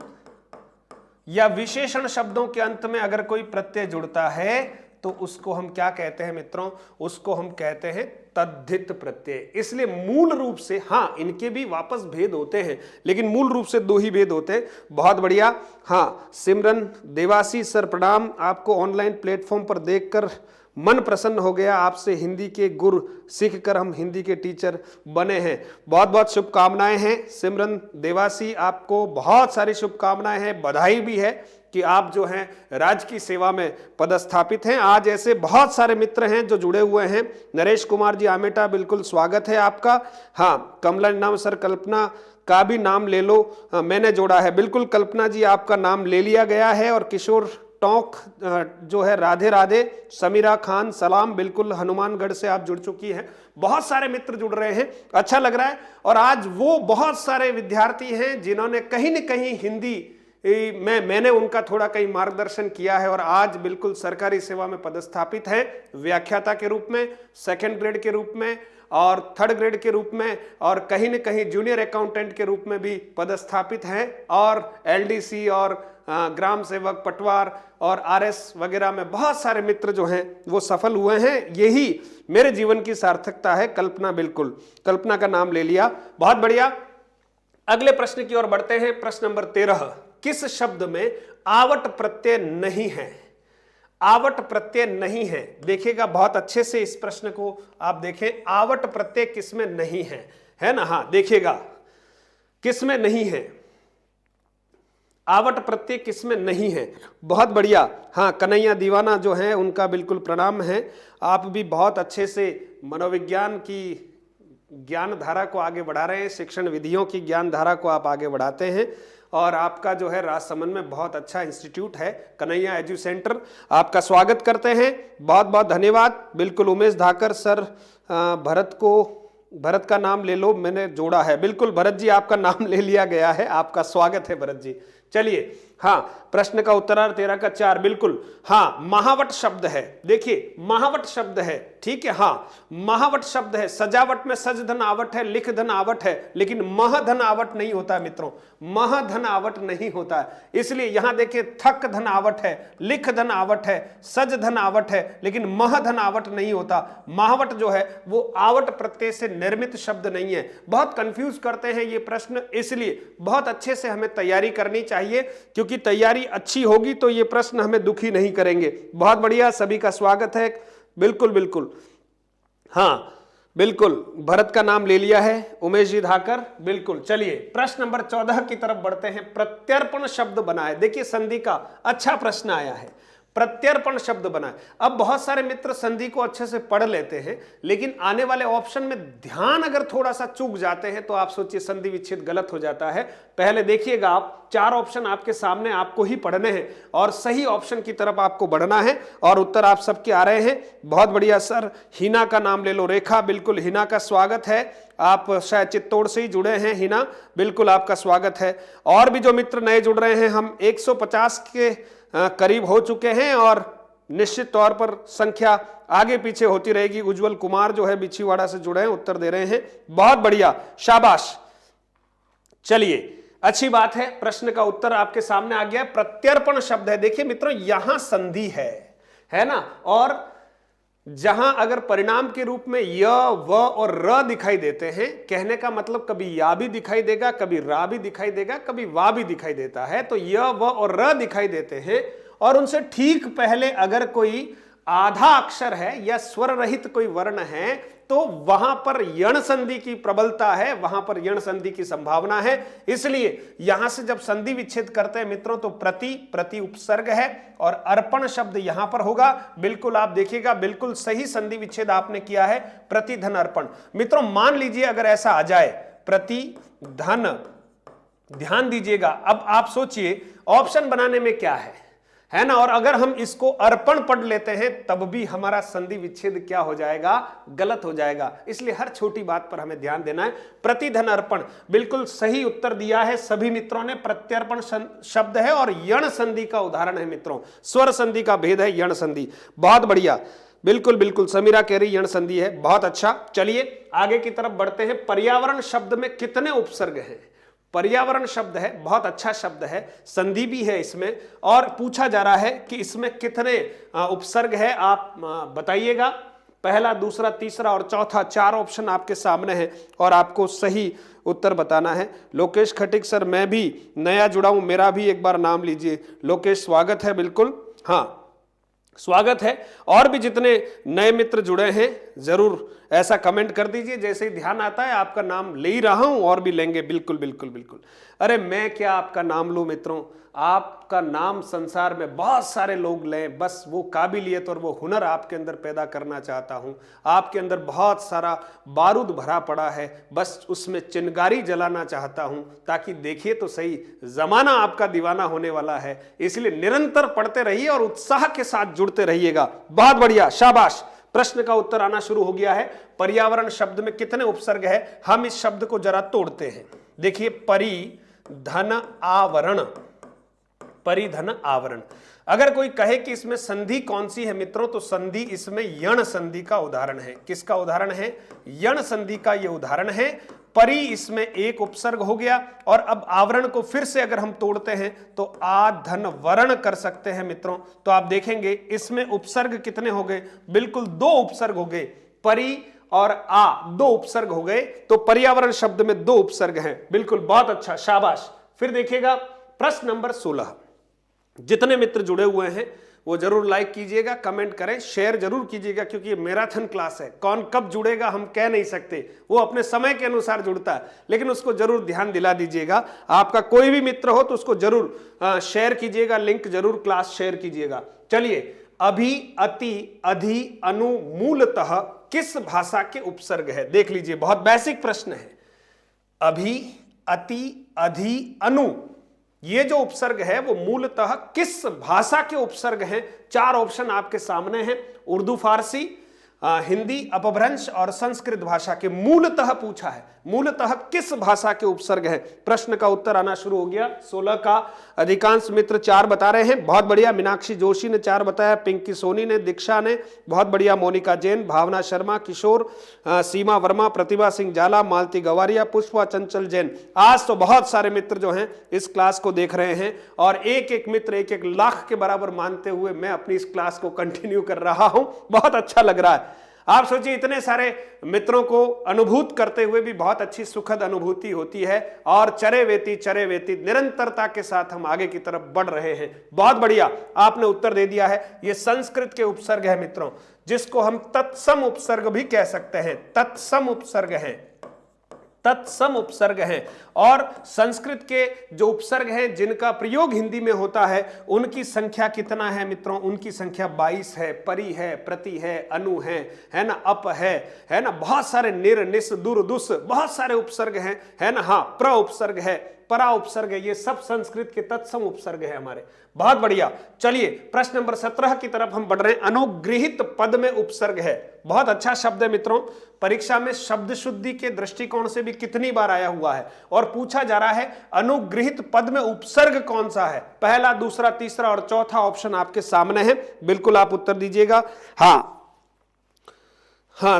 या विशेषण शब्दों के अंत में अगर कोई प्रत्यय जुड़ता है तो उसको हम क्या कहते हैं मित्रों? उसको हम कहते हैं तद्धित प्रत्यय। इसलिए मूल रूप से, हाँ, इनके भी वापस भेद होते हैं, लेकिन मूल रूप से 2 ही भेद होते हैं। बहुत बढ़िया। हाँ, सिमरन देवासी सर प्रणाम, आपको ऑनलाइन प्लेटफॉर्म पर देखकर मन प्रसन्न हो गया, आपसे हिंदी के गुर सीख कर हम हिंदी के टीचर बने हैं। बहुत बहुत शुभकामनाएं हैं सिमरन देवासी, आपको बहुत सारी शुभकामनाएं हैं, बधाई भी है कि आप जो हैं राज्य की सेवा में पदस्थापित हैं। आज ऐसे बहुत सारे मित्र हैं जो जुड़े हुए हैं। नरेश कुमार जी आमेटा, बिल्कुल स्वागत है आपका। हाँ, कमलन नाम सर, कल्पना का भी नाम ले लो, मैंने जोड़ा है। बिल्कुल कल्पना जी, आपका नाम ले लिया गया है। और किशोर टोंक जो है, राधे राधे। समीरा खान सलाम, बिल्कुल हनुमानगढ़ से आप जुड़ चुकी हैं। बहुत सारे मित्र जुड़ रहे हैं, अच्छा लग रहा है। और आज वो बहुत सारे विद्यार्थी हैं जिन्होंने कहीं न कहीं हिंदी मैंने उनका थोड़ा कहीं मार्गदर्शन किया है और आज बिल्कुल सरकारी सेवा में पदस्थापित है, व्याख्याता के रूप में, सेकंड ग्रेड के रूप में और थर्ड ग्रेड के रूप में, और कहीं न कहीं जूनियर अकाउंटेंट के रूप में भी पदस्थापित हैं। और एलडीसी और ग्राम सेवक पटवार और आरएस वगैरह में बहुत सारे मित्र जो हैं वो सफल हुए हैं। यही मेरे जीवन की सार्थकता है। कल्पना, बिल्कुल कल्पना का नाम ले लिया, बहुत बढ़िया। अगले प्रश्न की ओर बढ़ते हैं। प्रश्न नंबर 13, किस शब्द में आवट प्रत्यय नहीं है? आवट प्रत्यय नहीं है, देखिएगा बहुत अच्छे से इस प्रश्न को आप देखें। आवट प्रत्यय किसमें नहीं है ना? हाँ, देखिएगा किसमें नहीं है, आवट प्रत्यय किसमें नहीं है। बहुत बढ़िया। हाँ, कन्हैया दीवाना जो है उनका बिल्कुल प्रणाम है। आप भी बहुत अच्छे से मनोविज्ञान की ज्ञान धारा को आगे बढ़ा रहे हैं, शिक्षण विधियों की ज्ञान धारा को आप आगे बढ़ाते हैं। और आपका जो है राजसमंद में बहुत अच्छा इंस्टीट्यूट है कन्हैया एजू सेंटर, आपका स्वागत करते हैं, बहुत बहुत धन्यवाद। बिल्कुल उमेश धाकर सर, भरत का नाम ले लो, मैंने जोड़ा है। बिल्कुल भरत जी, आपका नाम ले लिया गया है, आपका स्वागत है भरत जी। चलिए, हाँ, प्रश्न का उत्तरार्ध 13 का 4, बिल्कुल। हाँ, महावट शब्द है, देखिए महावट शब्द है, ठीक है। हाँ, महावट शब्द है। सजावट में सज धन आवट है, लिख धन आवट है, लेकिन मह धन आवट नहीं होता है मित्रों, मह धन आवट नहीं होता है। इसलिए यहां देखिए, थक धन आवट है, लिख धन आवट है, सज धन आवट है, लेकिन मह धन आवट नहीं होता। महावट जो है वो आवट प्रत्यय से निर्मित शब्द नहीं है। बहुत कंफ्यूज करते हैं ये प्रश्न, इसलिए बहुत अच्छे से हमें तैयारी करनी चाहिए, क्योंकि तैयारी अच्छी होगी तो ये प्रश्न हमें दुखी नहीं करेंगे। बहुत बढ़िया, सभी का स्वागत है। बिल्कुल बिल्कुल, हाँ बिल्कुल, भरत का नाम ले लिया है, उमेश जी धाकर, बिल्कुल। चलिए प्रश्न नंबर 14 की तरफ बढ़ते हैं। प्रत्यर्पण शब्द बना है, देखिए संधि का अच्छा प्रश्न आया है। प्रत्यर्पण शब्द बना है। अब बहुत सारे मित्र संधि को अच्छे से पढ़ लेते हैं, लेकिन आने वाले ऑप्शन में ध्यान अगर थोड़ा सा चूक जाते हैं तो आप सोचिए संधि विच्छेद गलत हो जाता है। पहले देखिएगा, आप 4 ऑप्शन आपके सामने, आपको ही पढ़ने हैं और सही ऑप्शन की तरफ आपको बढ़ना है। और उत्तर आप सबके आ रहे हैं, बहुत बढ़िया सर। हिना का नाम ले लो, रेखा, बिल्कुल हिना का स्वागत है। आप शायद चित्तौड़ से ही जुड़े हैं हिना, बिल्कुल आपका स्वागत है। और भी जो मित्र नए जुड़ रहे हैं, हम 150 के करीब हो चुके हैं और निश्चित तौर पर संख्या आगे पीछे होती रहेगी। उज्जवल कुमार जो है बिछीवाड़ा से जुड़े हैं, उत्तर दे रहे हैं, बहुत बढ़िया, शाबाश। चलिए, अच्छी बात है, प्रश्न का उत्तर आपके सामने आ गया। प्रत्यर्पण शब्द है, देखिए मित्रों यहां संधि है ना, और जहां अगर परिणाम के रूप में य, व और र दिखाई देते हैं, कहने का मतलब कभी या भी दिखाई देगा, कभी रा भी दिखाई देगा, कभी वा भी दिखाई देता है। तो य, व और र दिखाई देते हैं और उनसे ठीक पहले अगर कोई आधा अक्षर है या स्वर रहित कोई वर्ण है तो वहां पर यण संधि की प्रबलता है, वहां पर यण संधि की संभावना है। इसलिए यहां से जब संधि विच्छेद करते हैं मित्रों तो प्रति उपसर्ग है और अर्पण शब्द यहां पर होगा। बिल्कुल आप देखिएगा, बिल्कुल सही संधि विच्छेद आपने किया है, प्रति धन अर्पण। मित्रों मान लीजिए अगर ऐसा आ जाए, प्रति धन, ध्यान दीजिएगा, अब आप सोचिए ऑप्शन बनाने में क्या है ना, और अगर हम इसको अर्पण पढ़ लेते हैं तब भी हमारा संधि विच्छेद क्या हो जाएगा, गलत हो जाएगा। इसलिए हर छोटी बात पर हमें ध्यान देना है। प्रतिधन अर्पण, बिल्कुल सही उत्तर दिया है सभी मित्रों ने। प्रत्यर्पण शब्द है और यण संधि का उदाहरण है मित्रों, स्वर संधि का भेद है यण संधि। बहुत बढ़िया, बिल्कुल बिल्कुल, समीरा कह रही यण संधि है, बहुत अच्छा। चलिए आगे की तरफ बढ़ते हैं। पर्यावरण शब्द में कितने उपसर्ग हैं? पर्यावरण शब्द है, बहुत अच्छा शब्द है, संधि भी है इसमें, और पूछा जा रहा है कि इसमें कितने उपसर्ग है, आप बताइएगा। पहला, दूसरा, तीसरा और चौथा, 4 ऑप्शन आपके सामने हैं और आपको सही उत्तर बताना है। लोकेश खटिक सर, मैं भी नया जुड़ा हूं, मेरा भी एक बार नाम लीजिए। लोकेश स्वागत है, बिल्कुल। हाँ, स्वागत है। और भी जितने नए मित्र जुड़े हैं जरूर ऐसा कमेंट कर दीजिए, जैसे ही ध्यान आता है आपका नाम ले ही रहा हूं और भी लेंगे, बिल्कुल बिल्कुल बिल्कुल। अरे मैं क्या आपका नाम लूं मित्रों, आपका नाम संसार में बहुत सारे लोग लें, बस वो काबिलियत और वो हुनर आपके अंदर पैदा करना चाहता हूं। आपके अंदर बहुत सारा बारूद भरा पड़ा है, बस उसमें चिंगारी जलाना चाहता हूं, ताकि देखिए तो सही जमाना आपका दीवाना होने वाला है। इसलिए निरंतर पढ़ते रहिए और उत्साह के साथ जुड़ते रहिएगा। बहुत बढ़िया, शाबाश। प्रश्न का उत्तर आना शुरू हो गया है। पर्यावरण शब्द में कितने उपसर्ग है, हम इस शब्द को जरा तोड़ते हैं। देखिए, परिधन आवरण, परिधन आवरण। अगर कोई कहे कि इसमें संधि कौन सी है मित्रों, तो संधि इसमें यण संधि का उदाहरण है। किसका उदाहरण है? यण संधि का यह उदाहरण है। परि इसमें एक उपसर्ग हो गया, और अब आवरण को फिर से अगर हम तोड़ते हैं तो आधन वर्ण कर सकते हैं मित्रों। तो आप देखेंगे इसमें उपसर्ग कितने हो गए? बिल्कुल 2 उपसर्ग हो गए। परि और आ 2 उपसर्ग हो गए, तो पर्यावरण शब्द में 2 उपसर्ग हैं। बिल्कुल, बहुत अच्छा, शाबाश। फिर देखिएगा प्रश्न नंबर 16। जितने मित्र जुड़े हुए हैं वो जरूर लाइक कीजिएगा, कमेंट करें, शेयर जरूर कीजिएगा, क्योंकि ये मैराथन क्लास है। कौन कब जुड़ेगा हम कह नहीं सकते, वो अपने समय के अनुसार जुड़ता है, लेकिन उसको जरूर ध्यान दिला दीजिएगा। आपका कोई भी मित्र हो तो उसको जरूर शेयर कीजिएगा, लिंक जरूर क्लास शेयर कीजिएगा। चलिए, अभि, अति, अधि, अनु मूलतः किस भाषा के उपसर्ग है? देख लीजिए, बहुत बेसिक प्रश्न है। अभि, अति, अधि, अनु, ये जो उपसर्ग है वो मूलतः किस भाषा के उपसर्ग हैं? 4 ऑप्शन आपके सामने हैं। उर्दू, फारसी, हिंदी, अपभ्रंश और संस्कृत भाषा के मूलतः पूछा है। मूलतः किस भाषा के उपसर्ग है? प्रश्न का उत्तर आना शुरू हो गया। 16 का अधिकांश मित्र 4 बता रहे हैं। बहुत बढ़िया। मीनाक्षी जोशी ने 4 बताया, पिंकी सोनी ने, दीक्षा ने, बहुत बढ़िया, मोनिका जैन, भावना शर्मा, किशोर, सीमा वर्मा, प्रतिभा सिंह जाला, मालती गवारिया, पुष्पा चंचल जैन। आज तो बहुत सारे मित्र जो हैं इस क्लास को देख रहे हैं, और एक एक मित्र 1-1 लाख के बराबर मानते हुए मैं अपनी इस क्लास को कंटिन्यू कर रहा हूं। बहुत अच्छा लग रहा है। आप सोचिए, इतने सारे मित्रों को अनुभूत करते हुए भी बहुत अच्छी सुखद अनुभूति होती है, और चरे वेती निरंतरता के साथ हम आगे की तरफ बढ़ रहे हैं। बहुत बढ़िया, आपने उत्तर दे दिया है। यह संस्कृत के उपसर्ग है मित्रों, जिसको हम तत्सम उपसर्ग भी कह सकते हैं। तत्सम उपसर्ग है, तत्सम उपसर्ग हैं। और संस्कृत के जो उपसर्ग हैं जिनका प्रयोग हिंदी में होता है, उनकी संख्या कितना है मित्रों? उनकी संख्या 22 है। परि है, प्रति है, अनु है ना, अप है ना, बहुत सारे निर, निस, दुर, दुस, बहुत सारे उपसर्ग हैं, है ना। हाँ, प्र उपसर्ग है, परा उपसर्ग है, ये सब संस्कृत के तत्सम उपसर्ग है हमारे। बहुत बढ़िया। चलिए, प्रश्न नंबर 17 की तरफ हम बढ़ रहे हैं। अनुगृहीत पद में उपसर्ग है। बहुत अच्छा शब्द है मित्रों। परीक्षा में शब्द शुद्धि के दृष्टिकोण से भी कितनी बार आया हुआ है, और पूछा जा रहा है अनुगृहीत पद में उपसर्ग कौन सा है? पहला, दूसरा, तीसरा और चौथा ऑप्शन आपके सामने है। बिल्कुल आप उत्तर दीजिएगा। हाँ,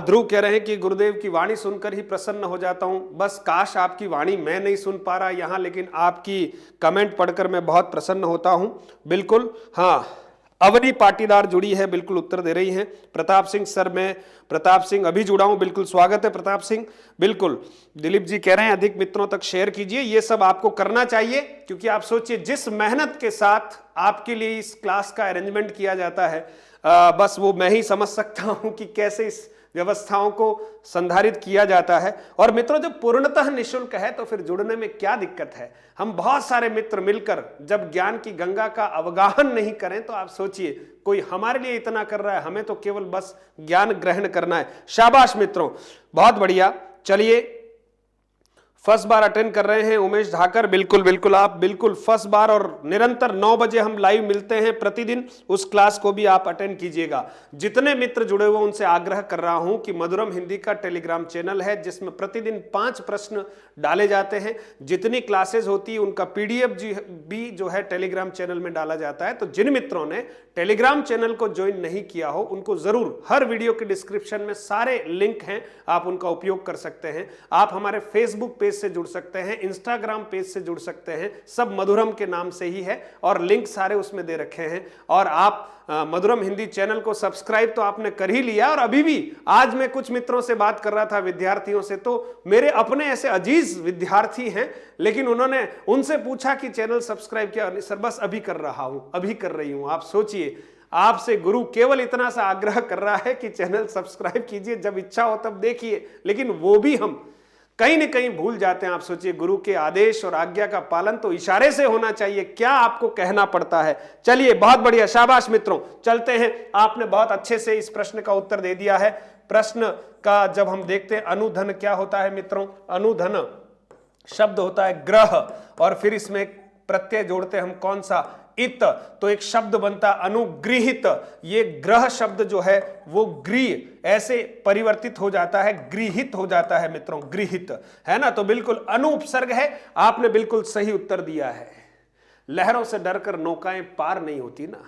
ध्रुव कह रहे हैं कि गुरुदेव की वाणी सुनकर ही प्रसन्न हो जाता हूं। बस काश आपकी वाणी मैं नहीं सुन पा रहा यहां, लेकिन आपकी कमेंट पढ़कर मैं बहुत प्रसन्न होता हूं। बिल्कुल, हाँ, अवनी पाटीदार जुड़ी है, बिल्कुल उत्तर दे रही हैं। प्रताप सिंह सर, मैं प्रताप सिंह अभी जुड़ा हूं, बिल्कुल स्वागत है प्रताप सिंह। बिल्कुल, दिलीप जी कह रहे हैं अधिक मित्रों तक शेयर कीजिए। ये सब आपको करना चाहिए, क्योंकि आप सोचिए जिस मेहनत के साथ आपके लिए इस क्लास का अरेंजमेंट किया जाता है, बस वो मैं ही समझ सकता हूं कि कैसे इस व्यवस्थाओं को संधारित किया जाता है। और मित्रों, जब पूर्णतः निःशुल्क है तो फिर जुड़ने में क्या दिक्कत है? हम बहुत सारे मित्र मिलकर जब ज्ञान की गंगा का अवगाहन नहीं करें तो आप सोचिए कोई हमारे लिए इतना कर रहा है, हमें तो केवल बस ज्ञान ग्रहण करना है। शाबाश मित्रों, बहुत बढ़िया। चलिए, फर्स्ट बार अटेंड कर रहे हैं उमेश धाकर, बिल्कुल बिल्कुल, आप बिल्कुल फर्स्ट बार, और निरंतर 9 बजे हम लाइव मिलते हैं प्रतिदिन। उस क्लास को भी आप अटेंड कीजिएगा। जितने मित्र जुड़े हुए उनसे आग्रह कर रहा हूं कि मधुरम हिंदी का टेलीग्राम चैनल है, जिसमें प्रतिदिन 5 प्रश्न डाले जाते हैं। जितनी क्लासेस होती है उनका PDF भी जो है टेलीग्राम चैनल में डाला जाता है। तो जिन मित्रों ने टेलीग्राम चैनल को ज्वाइन नहीं किया हो उनको जरूर, हर वीडियो के डिस्क्रिप्शन में सारे लिंक हैं, आप उनका उपयोग कर सकते हैं। आप हमारे फेसबुक पेज से जुड़ सकते हैं, इंस्टाग्राम पेज से जुड़ सकते हैं, सब मधुरम के नाम से ही है, और लिंक सारे उसमें दे रखे हैं। और आप मधुरम हिंदी चैनल को सब्सक्राइब तो आपने कर ही लिया। और अभी भी आज मैं कुछ मित्रों से बात कर रहा था, विद्यार्थियों से, तो मेरे अपने ऐसे अजीज विद्यार्थी हैं, लेकिन उन्होंने उनसे पूछा कि चैनल सब्सक्राइब किया? सर बस अभी कर रहा हूं, अभी कर रही हूं। आप सोचिए, आपसे गुरु केवल इतना सा आग्रह कर रहा है कि चैनल सब्सक्राइब कीजिए, जब इच्छा हो तब देखिए, लेकिन वो भी हम कहीं न कहीं भूल जाते हैं। आप सोचिए, गुरु के आदेश और आज्ञा का पालन तो इशारे से होना चाहिए, क्या आपको कहना पड़ता है। चलिए, बहुत बढ़िया, शाबाश मित्रों, चलते हैं। आपने बहुत अच्छे से इस प्रश्न का उत्तर दे दिया है। प्रश्न का जब हम देखते हैं, अनुधन क्या होता है मित्रों? अनुधन शब्द होता है ग्रह, और फिर इसमें प्रत्यय जोड़ते हम कौन सा? इत, तो एक शब्द बनता अनुगृहित। ये ग्रह शब्द जो है वो गृह ऐसे परिवर्तित हो जाता है, गृहित हो जाता है मित्रों, गृहित, है ना। तो बिल्कुल अनु उपसर्ग है, आपने बिल्कुल सही उत्तर दिया है। लहरों से डरकर नौकाएं पार नहीं होती ना,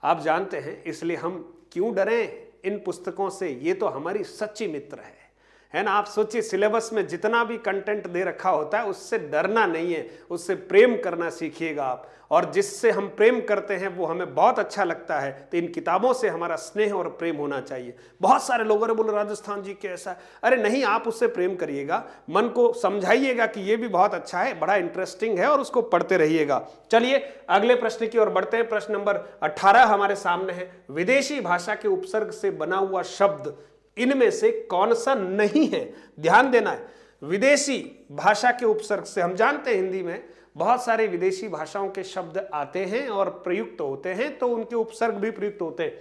आप जानते हैं, इसलिए हम क्यों डरें इन पुस्तकों से? ये तो हमारी सच्ची मित्र है ना। आप सोचिए, सिलेबस में जितना भी कंटेंट दे रखा होता है उससे डरना नहीं है, उससे प्रेम करना सीखिएगा आप। और जिससे हम प्रेम करते हैं वो हमें बहुत अच्छा लगता है, तो इन किताबों से हमारा स्नेह और प्रेम होना चाहिए। बहुत सारे लोगों ने बोले राजस्थान जी कैसा है, अरे नहीं, आप उससे प्रेम करिएगा, मन को समझाइएगा कि ये भी बहुत अच्छा है, बड़ा इंटरेस्टिंग है, और उसको पढ़ते रहिएगा। चलिए अगले प्रश्न की ओर बढ़ते हैं। प्रश्न नंबर 18 हमारे सामने है। विदेशी भाषा के उपसर्ग से बना हुआ शब्द इनमें से कौन सा नहीं है? ध्यान देना है। विदेशी भाषा के उपसर्ग से, हम जानते हैं हिंदी में बहुत सारे विदेशी भाषाओं के शब्द आते हैं और प्रयुक्त होते हैं, तो उनके उपसर्ग भी प्रयुक्त होते हैं।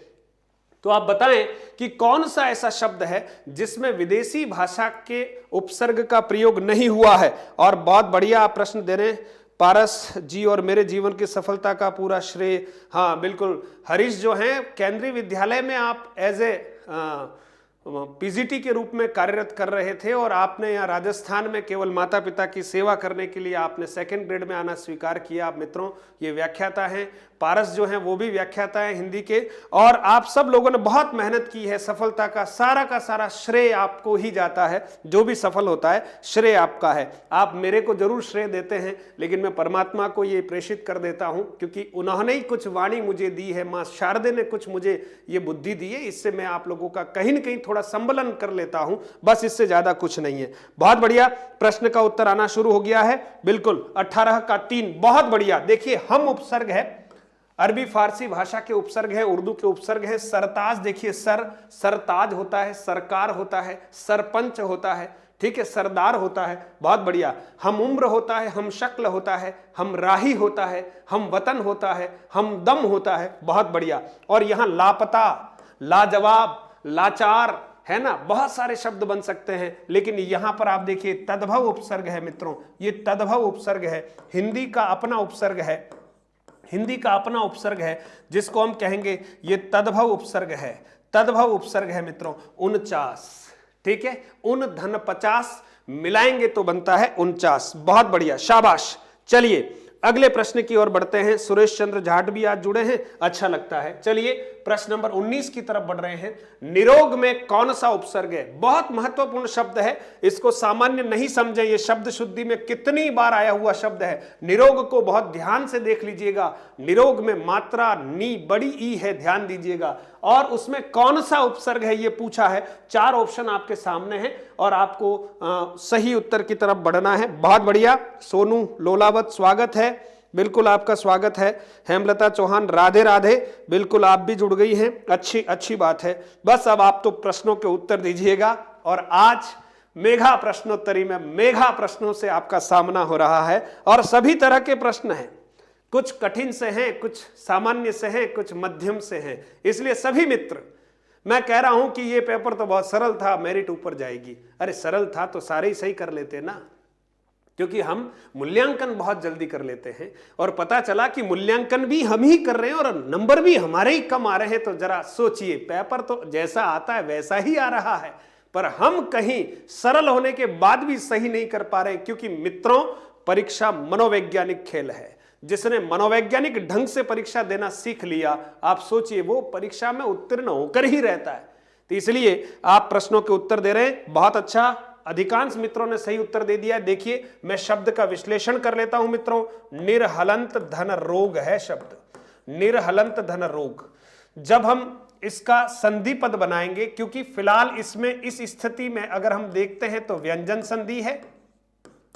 तो आप बताएं कि कौन सा ऐसा शब्द है जिसमें विदेशी भाषा के उपसर्ग का प्रयोग नहीं हुआ है। और बहुत बढ़िया आप प्रश्न दे रहे हैं पारस जी, और मेरे जीवन की सफलता का पूरा श्रेय, हाँ बिल्कुल, हरीश जो हैं केंद्रीय विद्यालय में आप एज ए पीजीटी के रूप में कार्यरत कर रहे थे, और आपने यहाँ राजस्थान में केवल माता पिता की सेवा करने के लिए आपने 2nd ग्रेड में आना स्वीकार किया। आप मित्रों, ये व्याख्याता हैं, पारस जो हैं वो भी व्याख्याता हैं हिंदी के, और आप सब लोगों ने बहुत मेहनत की है। सफलता का सारा श्रेय आपको ही जाता है, जो भी सफल होता है श्रेय आपका है। आप मेरे को जरूर श्रेय देते हैं, लेकिन मैं परमात्मा को ये प्रेषित कर देता हूं, क्योंकि उन्होंने ही कुछ वाणी मुझे दी है, मां शारदे ने कुछ मुझे ये बुद्धि दी है, इससे मैं आप लोगों का कहीं न कहीं थोड़ा संबलन कर लेता हूं, बस इससे ज्यादा कुछ नहीं है। बहुत बढ़िया, प्रश्न का उत्तर आना शुरू हो गया है, बिल्कुल 18 का 3, बहुत बढ़िया। देखिए, हम उपसर्ग है, अरबी फारसी भाषा के उपसर्ग है, उर्दू के उपसर्ग है। सरताज, देखिए सरताज होता है, सरकार होता है, सरपंच होता है, ठीक है, सरदार होता है, बहुत बढ़िया। हम उम्र होता है, हम शक्ल होता है, हम राही होता है, हम वतन होता है, हम दम होता है, बहुत बढ़िया। और यहां लापता, लाजवाब, लाचार, है ना, बहुत सारे शब्द बन सकते हैं, लेकिन यहां पर आप देखिए तद्भव उपसर्ग है मित्रों, ये तद्भव उपसर्ग है, हिंदी का अपना उपसर्ग है, हिंदी का अपना उपसर्ग है, जिसको हम कहेंगे ये तद्भव उपसर्ग है, तद्भव उपसर्ग है मित्रों। 49, ठीक है, उन धन 50 मिलाएंगे तो बनता है 49, बहुत बढ़िया, शाबाश। चलिए अगले प्रश्न की ओर बढ़ते हैं। सुरेश चंद्र जाट भी आज जुड़े हैं, अच्छा लगता है। चलिए प्रश्न नंबर 19 की तरफ बढ़ रहे हैं। निरोग में कौन सा उपसर्ग है? बहुत महत्वपूर्ण शब्द है, इसको सामान्य नहीं समझे, ये शब्द शुद्धि में कितनी बार आया हुआ शब्द है। निरोग को बहुत ध्यान से देख लीजिएगा, निरोग में मात्रा नी बड़ी ई है, ध्यान दीजिएगा, और उसमें कौन सा उपसर्ग है ये पूछा है। 4 ऑप्शन आपके सामने हैं और आपको सही उत्तर की तरफ बढ़ना है। बहुत बढ़िया, सोनू लोलावत स्वागत है, बिल्कुल आपका स्वागत है। हेमलता चौहान राधे राधे, बिल्कुल आप भी जुड़ गई हैं, अच्छी बात है। बस अब आप तो प्रश्नों के उत्तर दीजिएगा, और आज मेघा प्रश्नोत्तरी में मेघा प्रश्नों से आपका सामना हो रहा है, और सभी तरह के प्रश्न हैं, कुछ कठिन से हैं, कुछ सामान्य से हैं, कुछ मध्यम से हैं। इसलिए सभी मित्र, मैं कह रहा हूं कि ये पेपर तो बहुत सरल था, मेरिट ऊपर जाएगी। अरे सरल था तो सारे ही सही कर लेते ना, क्योंकि हम मूल्यांकन बहुत जल्दी कर लेते हैं, और पता चला कि मूल्यांकन भी हम ही कर रहे हैं और नंबर भी हमारे ही कम आ रहे हैं। तो जरा सोचिए, पेपर तो जैसा आता है वैसा ही आ रहा है, पर हम कहीं सरल होने के बाद भी सही नहीं कर पा रहे, क्योंकि मित्रों परीक्षा मनोवैज्ञानिक खेल है। जिसने मनोवैज्ञानिक ढंग से परीक्षा देना सीख लिया, आप सोचिए वो परीक्षा में उत्तीर्ण होकर ही रहता है। तो इसलिए आप प्रश्नों के उत्तर दे रहे हैं, बहुत अच्छा, अधिकांश मित्रों ने सही उत्तर दे दिया। देखिए मैं शब्द का विश्लेषण कर लेता हूं मित्रों। निर्हलंत धन रोग है शब्द, निर्हलंत धन रोग। जब हम इसका संधि पद बनाएंगे, क्योंकि फिलहाल इसमें इस स्थिति में अगर हम देखते हैं तो व्यंजन संधि है,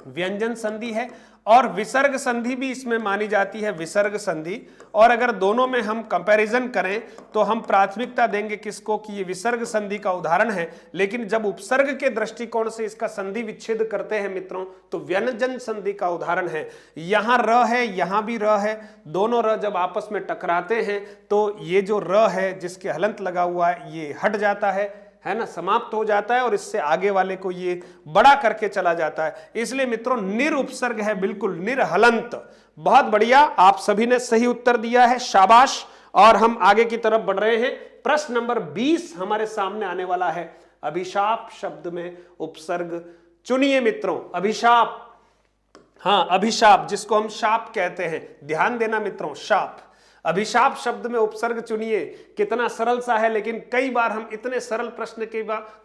व्यंजन संधि है, और विसर्ग संधि भी इसमें मानी जाती है, विसर्ग संधि। और अगर दोनों में हम कंपैरिजन करें तो हम प्राथमिकता देंगे किसको, कि ये विसर्ग संधि का उदाहरण है। लेकिन जब उपसर्ग के दृष्टिकोण से इसका संधि विच्छेद करते हैं मित्रों, तो व्यंजन संधि का उदाहरण है। यहां र है, यहां भी र है, दोनों र जब आपस में टकराते हैं तो ये जो र है जिसके हलंत लगा हुआ है ये हट जाता है ना, समाप्त हो जाता है, और इससे आगे वाले को ये बड़ा करके चला जाता है। इसलिए मित्रों निरुपसर्ग है, बिल्कुल निर्हलंत। बहुत बढ़िया, आप सभी ने सही उत्तर दिया है, शाबाश। और हम आगे की तरफ बढ़ रहे हैं। प्रश्न नंबर 20 हमारे सामने आने वाला है। अभिशाप शब्द में उपसर्ग चुनिए मित्रों। अभिशाप, हाँ अभिशाप, जिसको हम शाप कहते हैं, ध्यान देना मित्रों, शाप। अभिशाप शब्द में उपसर्ग चुनिए। कितना सरल सा है, लेकिन कई बार हम इतने सरल प्रश्न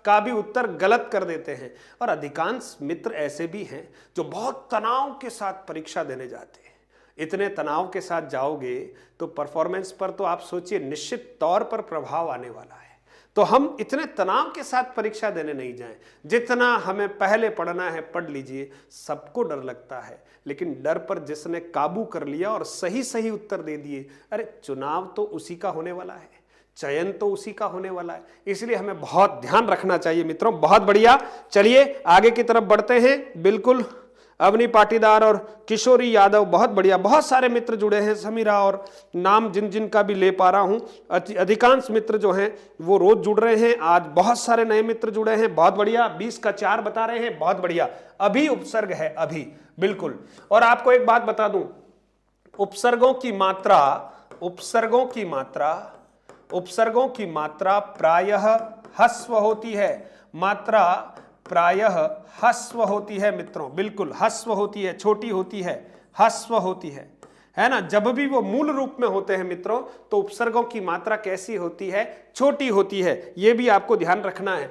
का भी उत्तर गलत कर देते हैं। और अधिकांश मित्र ऐसे भी हैं जो बहुत तनाव के साथ परीक्षा देने जाते हैं। इतने तनाव के साथ जाओगे तो परफॉर्मेंस पर तो आप सोचिए निश्चित तौर पर प्रभाव आने वाला है। तो हम इतने तनाव के साथ परीक्षा देने नहीं जाएं। जितना हमें पहले पढ़ना है पढ़ लीजिए। सबको डर लगता है, लेकिन डर पर जिसने काबू कर लिया और सही सही उत्तर दे दिए, अरे चुनाव तो उसी का होने वाला है, चयन तो उसी का होने वाला है। इसलिए हमें बहुत ध्यान रखना चाहिए मित्रों। बहुत बढ़िया, चलिए आगे की तरफ बढ़ते हैं। बिल्कुल, अवनी पाटीदार और किशोरी यादव, बहुत बढ़िया। बहुत सारे मित्र जुड़े हैं, समीरा, और नाम जिन जिन का भी ले पा रहा हूं, अधिकांश मित्र जो हैं वो रोज जुड़ रहे हैं। आज बहुत सारे नए मित्र जुड़े हैं, बहुत बढ़िया। 20 का 4 बता रहे हैं, बहुत बढ़िया। अभी उपसर्ग है, अभी, बिल्कुल। और आपको एक बात बता दूं, उपसर्गों की मात्रा प्रायः ह्रस्व होती है। मात्रा प्रायः ह्रस्व होती है मित्रों, बिल्कुल ह्रस्व होती है, छोटी होती है, ह्रस्व होती है ना। जब भी वो मूल रूप में होते हैं मित्रों, तो उपसर्गों की मात्रा कैसी होती है, छोटी होती है। ये भी आपको ध्यान रखना है।